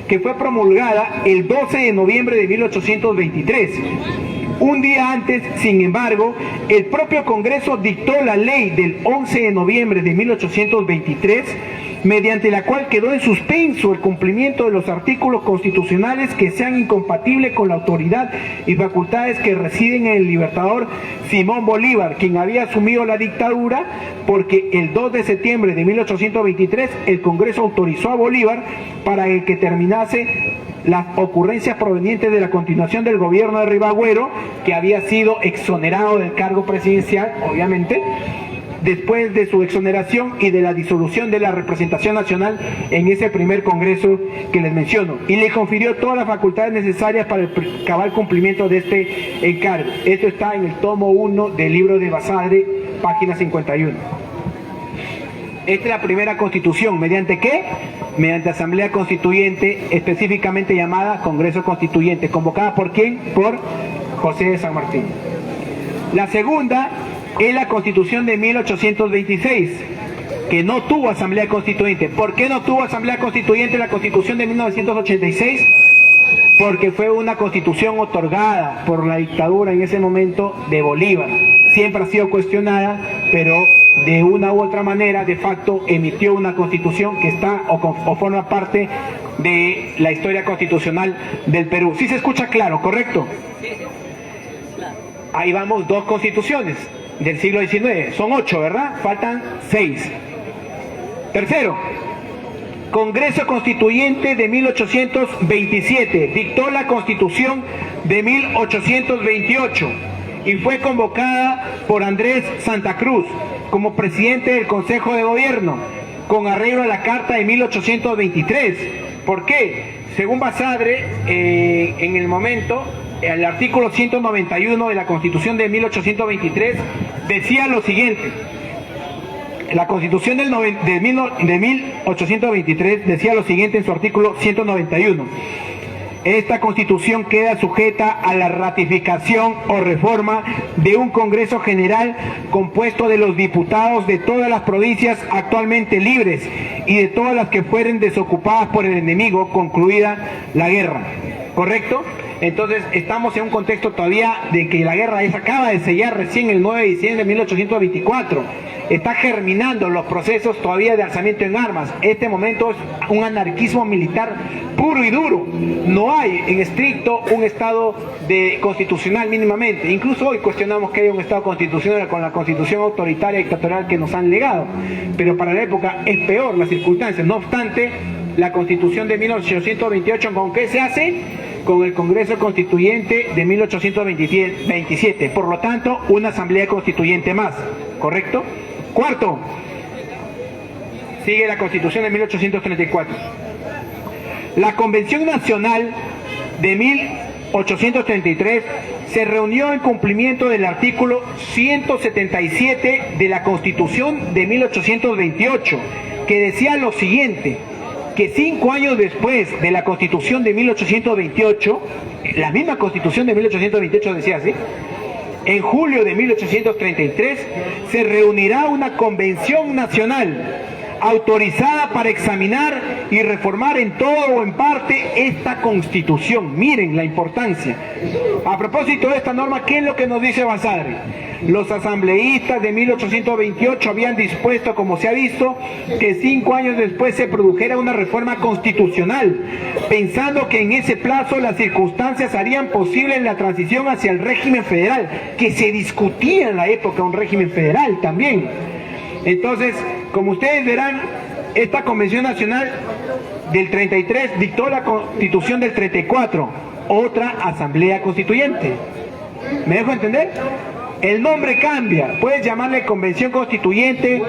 que fue promulgada el 12 de noviembre de 1823. Un día antes, sin embargo, el propio Congreso dictó la ley del 11 de noviembre de 1823, mediante la cual quedó en suspenso el cumplimiento de los artículos constitucionales que sean incompatibles con la autoridad y facultades que residen en el libertador Simón Bolívar, quien había asumido la dictadura, porque el 2 de septiembre de 1823 el Congreso autorizó a Bolívar para que terminase las ocurrencias provenientes de la continuación del gobierno de Ribagüero, que había sido exonerado del cargo presidencial, obviamente, después de su exoneración y de la disolución de la representación nacional en ese primer congreso que les menciono, y le confirió todas las facultades necesarias para el cabal cumplimiento de este encargo. Esto está en el tomo 1 del libro de Basadre, página 51. Esta es la primera constitución. ¿Mediante qué? Mediante Asamblea Constituyente, específicamente llamada Congreso Constituyente. ¿Convocada por quién? Por José de San Martín. La segunda es la Constitución de 1826, que no tuvo Asamblea Constituyente. ¿Por qué no tuvo Asamblea Constituyente la Constitución de 1986? Porque fue una constitución otorgada por la dictadura en ese momento de Bolívar. Siempre ha sido cuestionada, pero de una u otra manera, de facto, emitió una constitución que está o forma parte de la historia constitucional del Perú. ¿Sí se escucha claro, correcto? Ahí vamos, 2 constituciones del siglo XIX. Son 8, ¿verdad? Faltan 6. Tercero, Congreso Constituyente de 1827. Dictó la Constitución de 1828 y fue convocada por Andrés Santa Cruz como presidente del Consejo de Gobierno, con arreglo a la Carta de 1823, ¿Por qué? Según Basadre, en el momento, el artículo 191 de la Constitución de 1823 decía lo siguiente. La Constitución de 1823 decía lo siguiente en su artículo 191. Esta Constitución queda sujeta a la ratificación o reforma de un Congreso General compuesto de los diputados de todas las provincias actualmente libres y de todas las que fueren desocupadas por el enemigo, concluida la guerra. ¿Correcto? Entonces estamos en un contexto todavía de que la guerra se acaba de sellar recién el 9 de diciembre de 1824. Está germinando los procesos todavía de alzamiento en armas. Este momento es un anarquismo militar puro y duro. No hay en estricto un estado constitucional mínimamente. Incluso hoy cuestionamos que haya un estado constitucional con la constitución autoritaria y dictatorial que nos han legado. Pero para la época es peor las circunstancias. No obstante, la Constitución de 1828, ¿con qué se hace? Con el Congreso Constituyente de 1827. Por lo tanto, una asamblea constituyente más. ¿Correcto? Cuarto, sigue la Constitución de 1834. La Convención Nacional de 1833 se reunió en cumplimiento del artículo 177 de la Constitución de 1828, que decía lo siguiente, que 5 años después de la Constitución de 1828, la misma Constitución de 1828 decía así, en julio de 1833 se reunirá una convención nacional autorizada para examinar y reformar en todo o en parte esta Constitución. Miren la importancia. A propósito de esta norma, ¿qué es lo que nos dice Basadre? Los asambleístas de 1828 habían dispuesto, como se ha visto, que 5 años después se produjera una reforma constitucional, pensando que en ese plazo las circunstancias harían posible la transición hacia el régimen federal, que se discutía en la época un régimen federal también. Entonces, como ustedes verán, esta Convención Nacional del 33 dictó la Constitución del 34, otra Asamblea Constituyente. ¿Me dejo entender? El nombre cambia, puedes llamarle Convención Constituyente,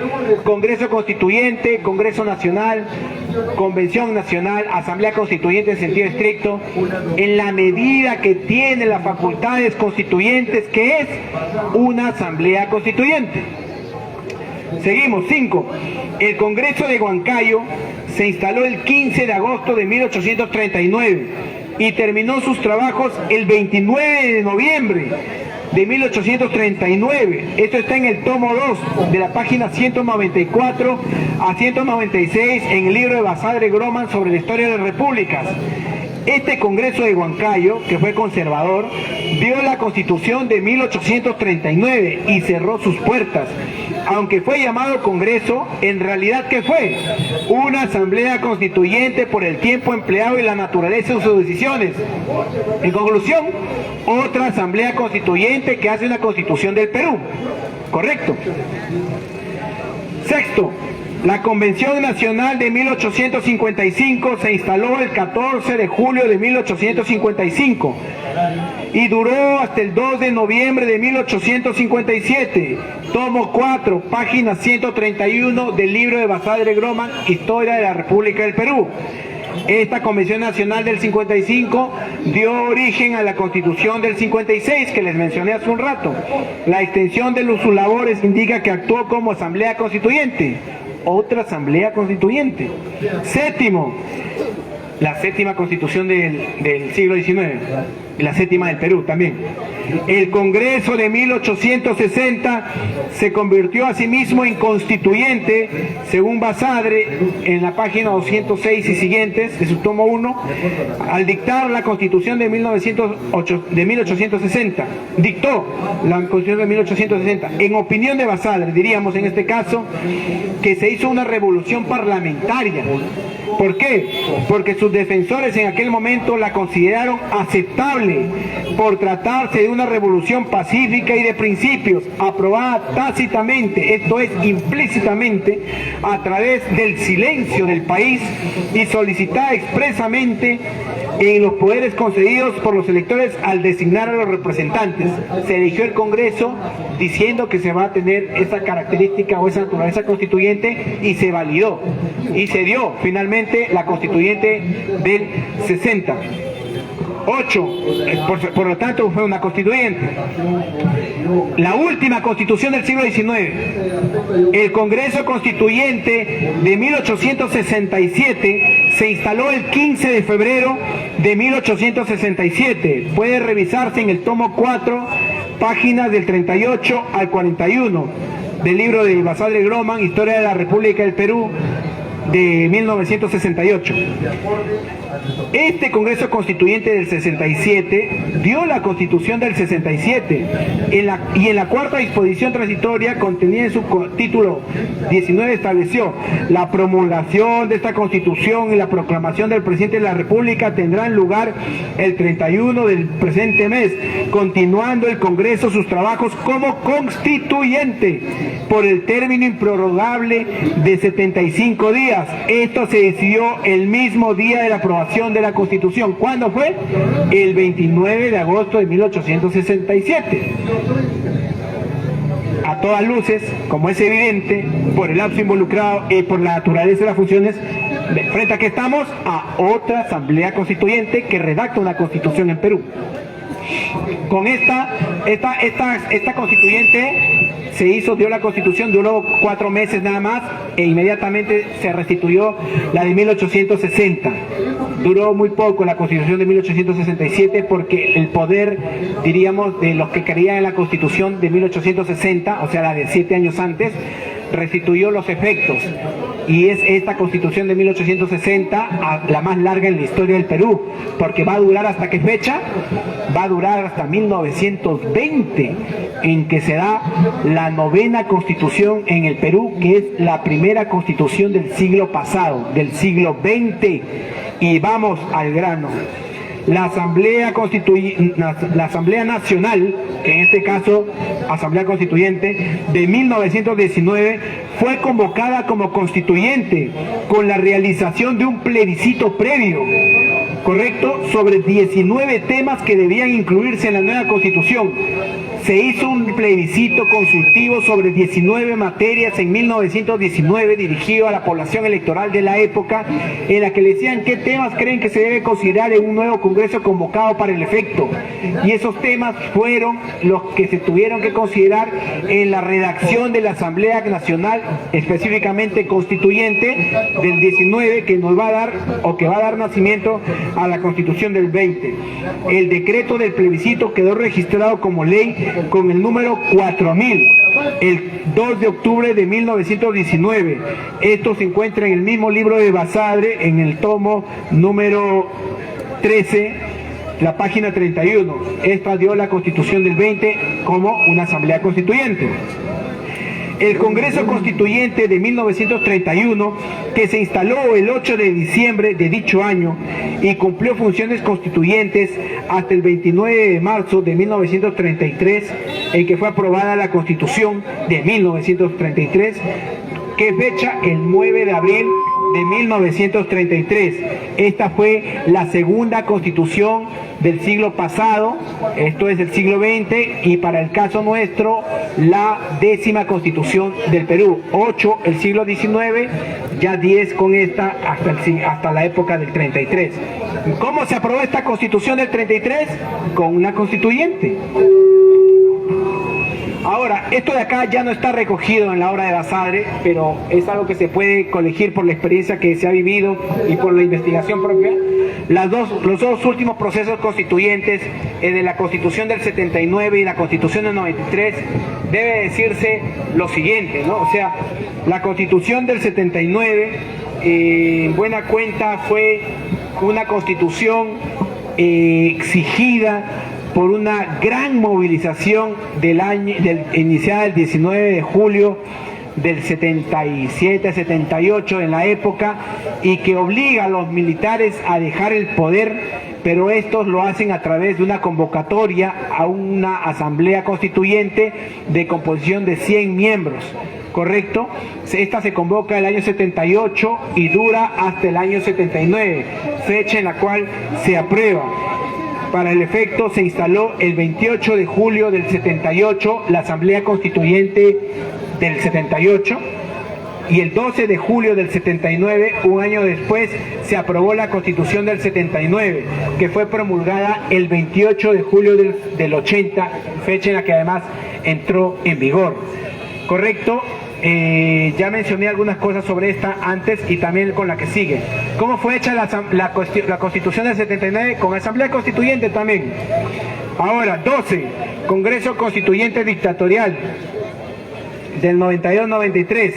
Congreso Constituyente, Congreso Nacional, Convención Nacional, Asamblea Constituyente en sentido estricto, en la medida que tiene las facultades constituyentes, que es una Asamblea Constituyente. Seguimos. 5. El Congreso de Huancayo se instaló el 15 de agosto de 1839 y terminó sus trabajos el 29 de noviembre de 1839. Esto está en el tomo 2 de la página 194 a 196 en el libro de Basadre Groman sobre la historia de las repúblicas. Este Congreso de Huancayo, que fue conservador, vio la Constitución de 1839 y cerró sus puertas. Aunque fue llamado Congreso, en realidad ¿qué fue? Una asamblea constituyente por el tiempo empleado y la naturaleza de sus decisiones. En conclusión, otra asamblea constituyente que hace una constitución del Perú. ¿Correcto? 6. La Convención Nacional de 1855 se instaló el 14 de julio de 1855 y duró hasta el 2 de noviembre de 1857. Tomo 4, página 131 del libro de Basadre Groman, Historia de la República del Perú. Esta Convención Nacional del 55 dio origen a la Constitución del 56 que les mencioné hace un rato. La extensión de sus labores indica que actuó como Asamblea Constituyente. Otra Asamblea Constituyente. 7. La 7ª Constitución del siglo XIX, la 7ª del Perú también. El Congreso de 1860 se convirtió a sí mismo en constituyente, según Basadre, en la página 206 y siguientes de su tomo 1, al dictar la Constitución de 1860. Dictó la Constitución de 1860. En opinión de Basadre, diríamos en este caso, que se hizo una revolución parlamentaria. ¿Por qué? Porque sus defensores en aquel momento la consideraron aceptable por tratarse de una revolución pacífica y de principios, aprobada tácitamente, esto es implícitamente, a través del silencio del país y solicitada expresamente en los poderes concedidos por los electores al designar a los representantes. Se eligió el Congreso diciendo que se va a tener esa característica o esa naturaleza constituyente y se validó. Y se dio finalmente la constituyente del 60. 8, por lo tanto fue una constituyente. La última constitución del siglo XIX, el Congreso Constituyente de 1867, se instaló el 15 de febrero de 1867. Puede revisarse en el tomo 4, páginas del 38 al 41 del libro de Basadre Groman, Historia de la República del Perú, de 1968. Este Congreso Constituyente del 67 dio la Constitución del 67 y en la cuarta disposición transitoria contenida en su título 19 estableció: la promulgación de esta Constitución y la proclamación del Presidente de la República tendrán lugar el 31 del presente mes, continuando el Congreso sus trabajos como constituyente por el término improrrogable de 75 días. Esto se decidió el mismo día de la aprobación de la Constitución. ¿Cuándo fue? El 29 de agosto de 1867. A todas luces, como es evidente, por el lapso involucrado y por la naturaleza de las funciones, frente a que estamos a otra asamblea constituyente que redacta una constitución en Perú. Con esta constituyente dio la constitución, duró 4 meses nada más e inmediatamente se restituyó la de 1860. Duró muy poco la constitución de 1867 porque el poder, diríamos, de los que creían en la constitución de 1860, o sea la de 7 años antes, restituyó los efectos. Y es esta constitución de 1860 la más larga en la historia del Perú, porque va a durar ¿hasta qué fecha? Va a durar hasta 1920, en que se da la 9ª constitución en el Perú, que es la primera constitución del siglo pasado, del siglo XX. Y vamos al grano. La Asamblea Nacional, que en este caso Asamblea Constituyente de 1919, fue convocada como constituyente con la realización de un plebiscito previo, correcto, sobre 19 temas que debían incluirse en la nueva Constitución. Se hizo un plebiscito consultivo sobre 19 materias en 1919 dirigido a la población electoral de la época, en la que le decían qué temas creen que se debe considerar en un nuevo Congreso convocado para el efecto. Y esos temas fueron los que se tuvieron que considerar en la redacción de la Asamblea Nacional, específicamente constituyente del 19, que nos va a dar o que va a dar nacimiento a la Constitución del 20. El decreto del plebiscito quedó registrado como ley con el número 4000, el 2 de octubre de 1919. Esto se encuentra en el mismo libro de Basadre, en el tomo número 13, la página 31. Esta dio la Constitución del 20 como una asamblea constituyente. El Congreso Constituyente de 1931, que se instaló el 8 de diciembre de dicho año y cumplió funciones constituyentes hasta el 29 de marzo de 1933, en que fue aprobada la Constitución de 1933, que fecha el 9 de abril de 1933. Esta fue la segunda constitución del siglo pasado, esto es el siglo XX, y para el caso nuestro, la 10ª constitución del Perú. 8 el siglo XIX, ya 10 con esta hasta la época del 33. ¿Cómo se aprobó esta constitución del 33? Con una constituyente. Ahora, esto de acá ya no está recogido en la obra de Basadre, pero es algo que se puede colegir por la experiencia que se ha vivido y por la investigación propia. Los dos últimos procesos constituyentes, el de la Constitución del 79 y la Constitución del 93, debe decirse lo siguiente, ¿no? O sea, la Constitución del 79, en buena cuenta, fue una constitución exigida por una gran movilización iniciada el 19 de julio del 77-78 en la época, y que obliga a los militares a dejar el poder pero estos lo hacen a través de una convocatoria a una asamblea constituyente de composición de 100 miembros, ¿correcto? Esta se convoca el año 78 y dura hasta el año 79, fecha en la cual se aprueba. Para el efecto se instaló el 28 de julio del 78 la Asamblea Constituyente del 78 y el 12 de julio del 79, un año después, se aprobó la Constitución del 79, que fue promulgada el 28 de julio del 80, fecha en la que además entró en vigor. ¿Correcto? Ya mencioné algunas cosas sobre esta antes y también con la que sigue. ¿Cómo fue hecha la Constitución del 79? Con Asamblea Constituyente también. Ahora, 12, Congreso Constituyente Dictatorial del 92-93.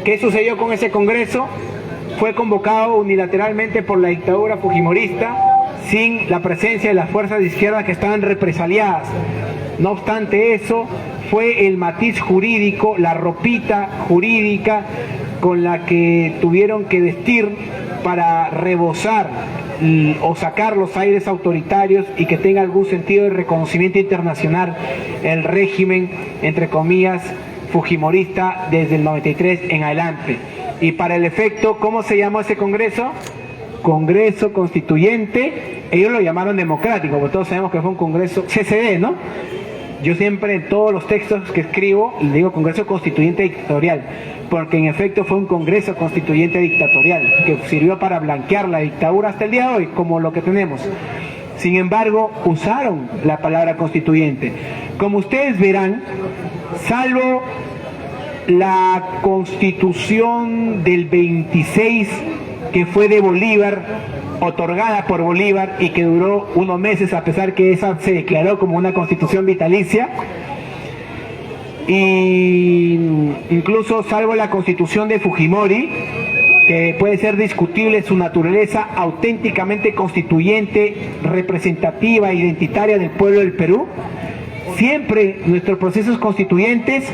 ¿Qué sucedió con ese Congreso? Fue convocado unilateralmente por la dictadura fujimorista sin la presencia de las fuerzas de izquierda que estaban represaliadas. No obstante eso, fue el matiz jurídico, la ropita jurídica con la que tuvieron que vestir para rebosar o sacar los aires autoritarios y que tenga algún sentido de reconocimiento internacional el régimen, entre comillas, fujimorista desde el 93 en adelante. Y para el efecto, ¿cómo se llamó ese Congreso? Congreso Constituyente. Ellos lo llamaron democrático, porque todos sabemos que fue un Congreso CCD, ¿no? Yo siempre en todos los textos que escribo le digo Congreso Constituyente Dictatorial, porque en efecto fue un Congreso Constituyente Dictatorial que sirvió para blanquear la dictadura hasta el día de hoy, como lo que tenemos. Sin embargo, usaron la palabra constituyente. Como ustedes verán, salvo la Constitución del 26, que fue de Bolívar, otorgada por Bolívar y que duró unos meses, a pesar que esa se declaró como una constitución vitalicia, y incluso salvo la Constitución de Fujimori, que puede ser discutible su naturaleza auténticamente constituyente, representativa, identitaria del pueblo del Perú, siempre nuestros procesos constituyentes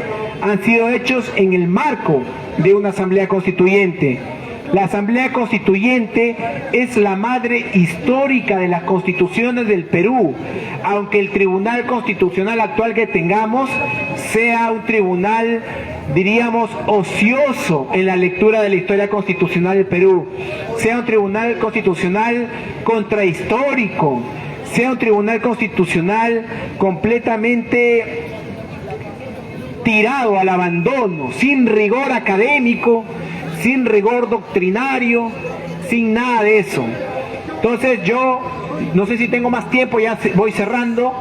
han sido hechos en el marco de una asamblea constituyente. La Asamblea Constituyente es la madre histórica de las constituciones del Perú, aunque el Tribunal Constitucional actual que tengamos sea un tribunal, diríamos, ocioso en la lectura de la historia constitucional del Perú, sea un tribunal constitucional contrahistórico, sea un tribunal constitucional completamente tirado al abandono, sin rigor académico, sin rigor doctrinario, sin nada de eso. Entonces yo, no sé si tengo más tiempo, ya voy cerrando.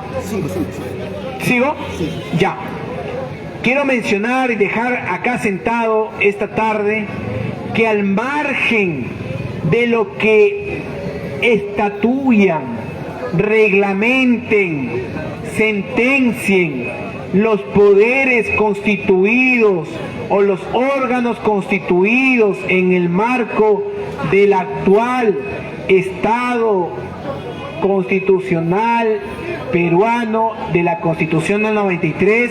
¿Sigo? Ya. Quiero mencionar y dejar acá sentado esta tarde que al margen de lo que estatúan, reglamenten, sentencien los poderes constituidos o los órganos constituidos en el marco del actual Estado constitucional peruano de la Constitución del 93,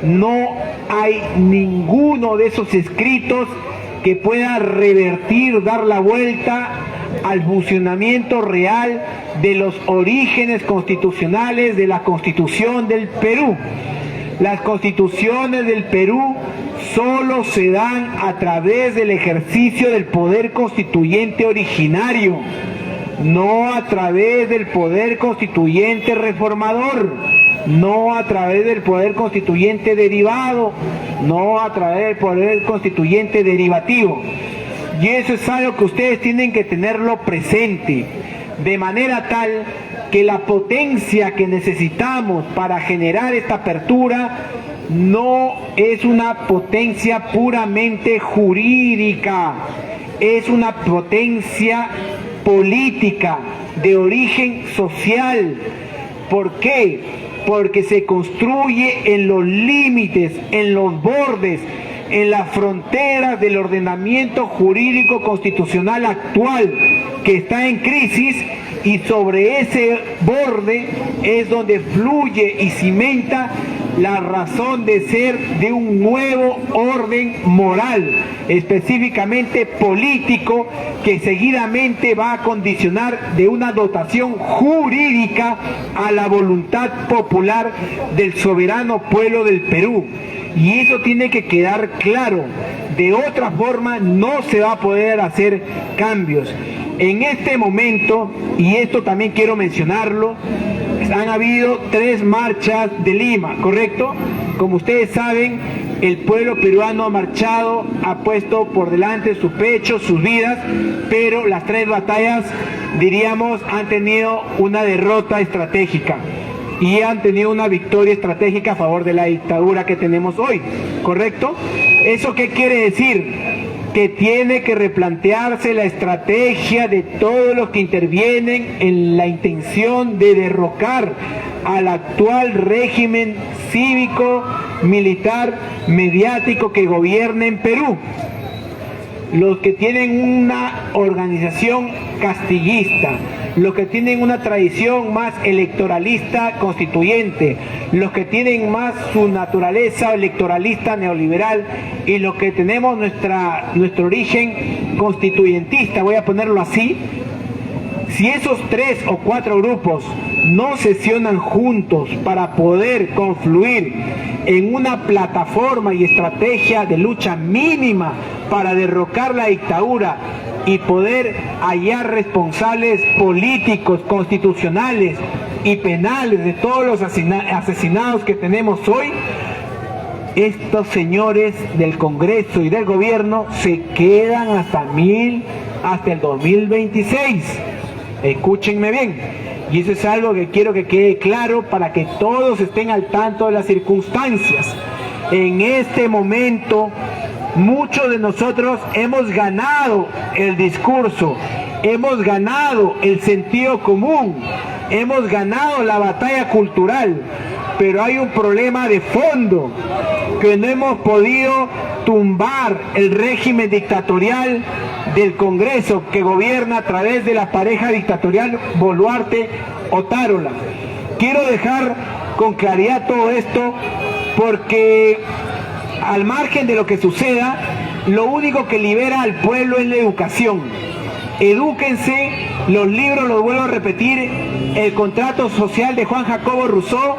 no hay ninguno de esos escritos que pueda revertir, dar la vuelta al funcionamiento real de los orígenes constitucionales de la Constitución del Perú. Las constituciones del Perú solo se dan a través del ejercicio del poder constituyente originario, no a través del poder constituyente reformador, no a través del poder constituyente derivado, no a través del poder constituyente derivativo. Y eso es algo que ustedes tienen que tenerlo presente, de manera tal que la potencia que necesitamos para generar esta apertura no es una potencia puramente jurídica, es una potencia política de origen social. ¿Por qué? Porque se construye en los límites, en los bordes, en las fronteras del ordenamiento jurídico constitucional actual, que está en crisis, y sobre ese borde es donde fluye y cimenta la razón de ser de un nuevo orden moral, específicamente político, que seguidamente va a condicionar de una dotación jurídica a la voluntad popular del soberano pueblo del Perú. Y eso tiene que quedar claro. De otra forma no se va a poder hacer cambios. En este momento, y esto también quiero mencionarlo, han habido 3 marchas de Lima, ¿correcto? Como ustedes saben, el pueblo peruano ha marchado, ha puesto por delante su pecho, sus vidas, pero las 3 batallas, diríamos, han tenido una derrota estratégica y han tenido una victoria estratégica a favor de la dictadura que tenemos hoy, ¿correcto? ¿Eso qué quiere decir? Que tiene que replantearse la estrategia de todos los que intervienen en la intención de derrocar al actual régimen cívico, militar, mediático que gobierna en Perú. Los que tienen una organización castillista, los que tienen una tradición más electoralista constituyente, los que tienen más su naturaleza electoralista neoliberal y los que tenemos nuestro origen constituyentista, voy a ponerlo así. Si esos 3 o 4 grupos no sesionan juntos para poder confluir en una plataforma y estrategia de lucha mínima para derrocar la dictadura y poder hallar responsables políticos, constitucionales y penales de todos los asesinados que tenemos hoy, estos señores del Congreso y del gobierno se quedan hasta el 2026. Escúchenme bien, y eso es algo que quiero que quede claro para que todos estén al tanto de las circunstancias. En este momento, muchos de nosotros hemos ganado el discurso, hemos ganado el sentido común, hemos ganado la batalla cultural, pero hay un problema de fondo, que no hemos podido tumbar el régimen dictatorial del Congreso que gobierna a través de la pareja dictatorial Boluarte-Otárola. Quiero dejar con claridad todo esto porque al margen de lo que suceda, lo único que libera al pueblo es la educación. Edúquense, los libros, los vuelvo a repetir, el contrato social de Juan Jacobo Rousseau,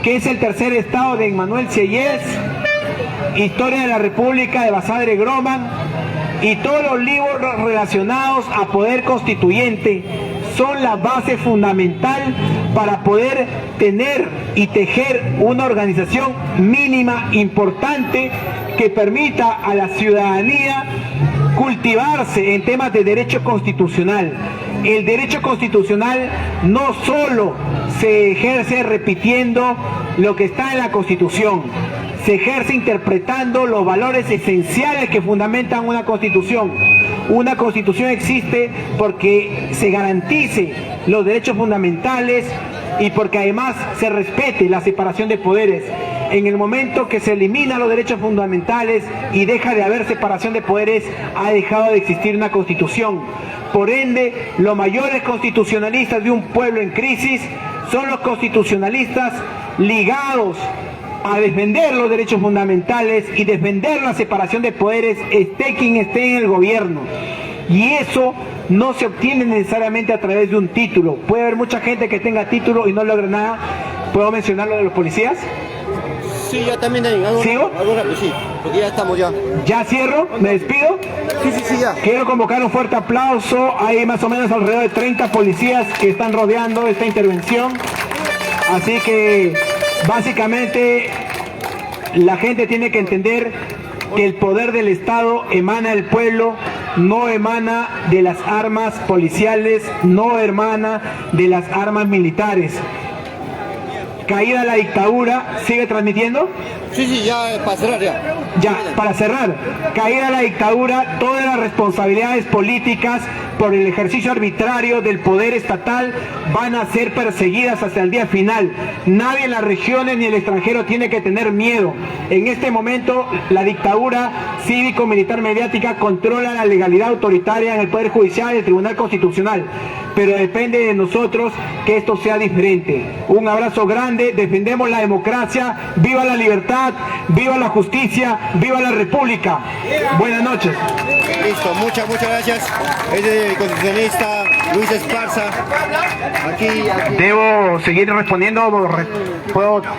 que es el tercer estado de Emmanuel Sieyès, Historia de la República de Basadre Groman, y todos los libros relacionados a poder constituyente son la base fundamental para poder tener y tejer una organización mínima importante que permita a la ciudadanía cultivarse en temas de derecho constitucional. El derecho constitucional no solo se ejerce repitiendo lo que está en la Constitución, se ejerce interpretando los valores esenciales que fundamentan una Constitución. Una Constitución existe porque se garantice los derechos fundamentales y porque además se respete la separación de poderes. En el momento que se eliminan los derechos fundamentales y deja de haber separación de poderes, ha dejado de existir una Constitución. Por ende, los mayores constitucionalistas de un pueblo en crisis son los constitucionalistas ligados a defender los derechos fundamentales y defender la separación de poderes, esté quien esté en el gobierno. Y eso no se obtiene necesariamente a través de un título. Puede haber mucha gente que tenga título y no logra nada. ¿Puedo mencionar lo de los policías? Sí, ya también hay. ¿Sigo? Algo rápido, sí, porque ya estamos ya. ¿Ya cierro? ¿Me despido? Sí, ya. Quiero convocar un fuerte aplauso. Hay más o menos alrededor de 30 policías que están rodeando esta intervención. Así que básicamente la gente tiene que entender que el poder del Estado emana del pueblo, no emana de las armas policiales, no emana de las armas militares. Caída la dictadura, ¿sigue transmitiendo? Sí, ya para cerrar ya. Ya, para cerrar, caída la dictadura, todas las responsabilidades políticas por el ejercicio arbitrario del poder estatal van a ser perseguidas hasta el día final. Nadie en las regiones ni el extranjero tiene que tener miedo. En este momento la dictadura cívico-militar mediática controla la legalidad autoritaria en el Poder Judicial y el Tribunal Constitucional, pero depende de nosotros que esto sea diferente. Un abrazo grande, defendemos la democracia, viva la libertad, viva la justicia, viva la república. Buenas noches. Listo, muchas gracias. Es el constitucionalista Luis Esparza. Aquí. Debo seguir respondiendo,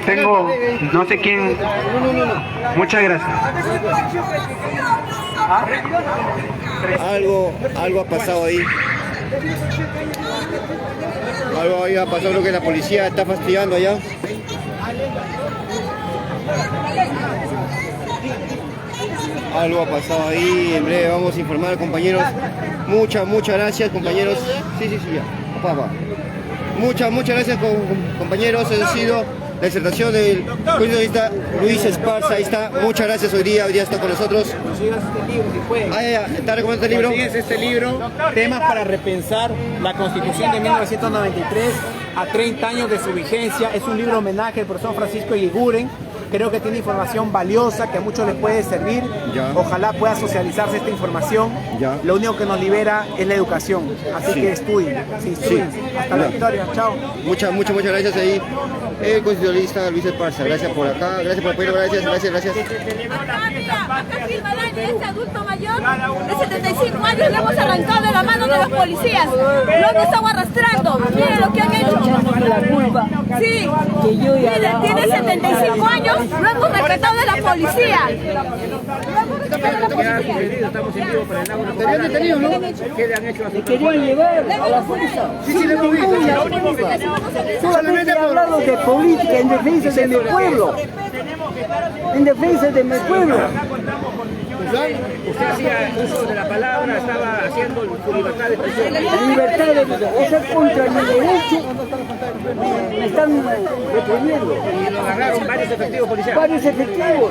tengo, no sé quién. Muchas gracias. Algo ha pasado ahí. Algo ahí ha pasado, lo que la policía está fastidiando allá. Algo ha pasado ahí, en breve vamos a informar, compañeros. Muchas gracias, compañeros. Sí, ya. Papá. Muchas gracias, compañeros. Esa ha sido la disertación del constitucionalista Luis Esparza. Ahí está. Muchas gracias, hoy día está con nosotros. ¿Está recomendando este libro? Consigues este libro, Temas para repensar la Constitución de 1993 a 30 años de su vigencia. Es un libro homenaje al profesor Francisco Eguiguren. Creo que tiene información valiosa que a muchos les puede servir. Ya. Ojalá pueda socializarse esta información. Ya. Lo único que nos libera es la educación. Así que estudien, se instruyen. Hasta la victoria. Chao. Muchas gracias ahí. El constitucionalista Luis Esparza. Gracias por acá. Gracias por el apoyo. Gracias. Acá firma este adulto mayor de 75 años, le hemos arrancado de la mano de los policías. Lo hemos estado arrastrando. Miren lo que han hecho. La culpa. Sí. Que yo ya Miren, tiene 75 años, lo hemos rescatado de la policía. Estamos en vivo para el agua. ¿Te habían detenido, no? ¿Qué le han hecho a su querían llevar a la fuerza. Sí, le hemos visto. Solamente he hablado de política en defensa de mi pueblo. En defensa de mi pueblo. Usted hacía uso de la palabra, estaba haciendo su libertad de expresión. Libertad de hacer contra mi derecho. Me están reprimiendo. Y lo agarraron varios efectivos policiales. Varios efectivos.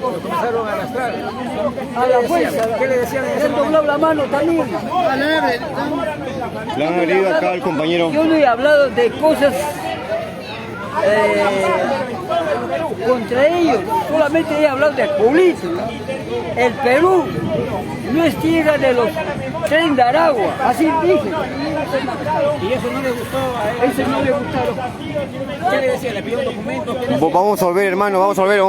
Lo comenzaron a arrastrar. A la fuerza. ¿Qué le decían? Le han doblado la mano también. Le han herido acá al compañero. Yo no he hablado de cosas contra ellos, solamente he hablado de política. El Perú no es tierra de los tren de Aragua, así dije. ¿Y eso no le gustó a él? Eso no le gustaron. ¿Qué le decía? ¿Le pidió un documento? Vamos a volver, hermano, vamos a volver.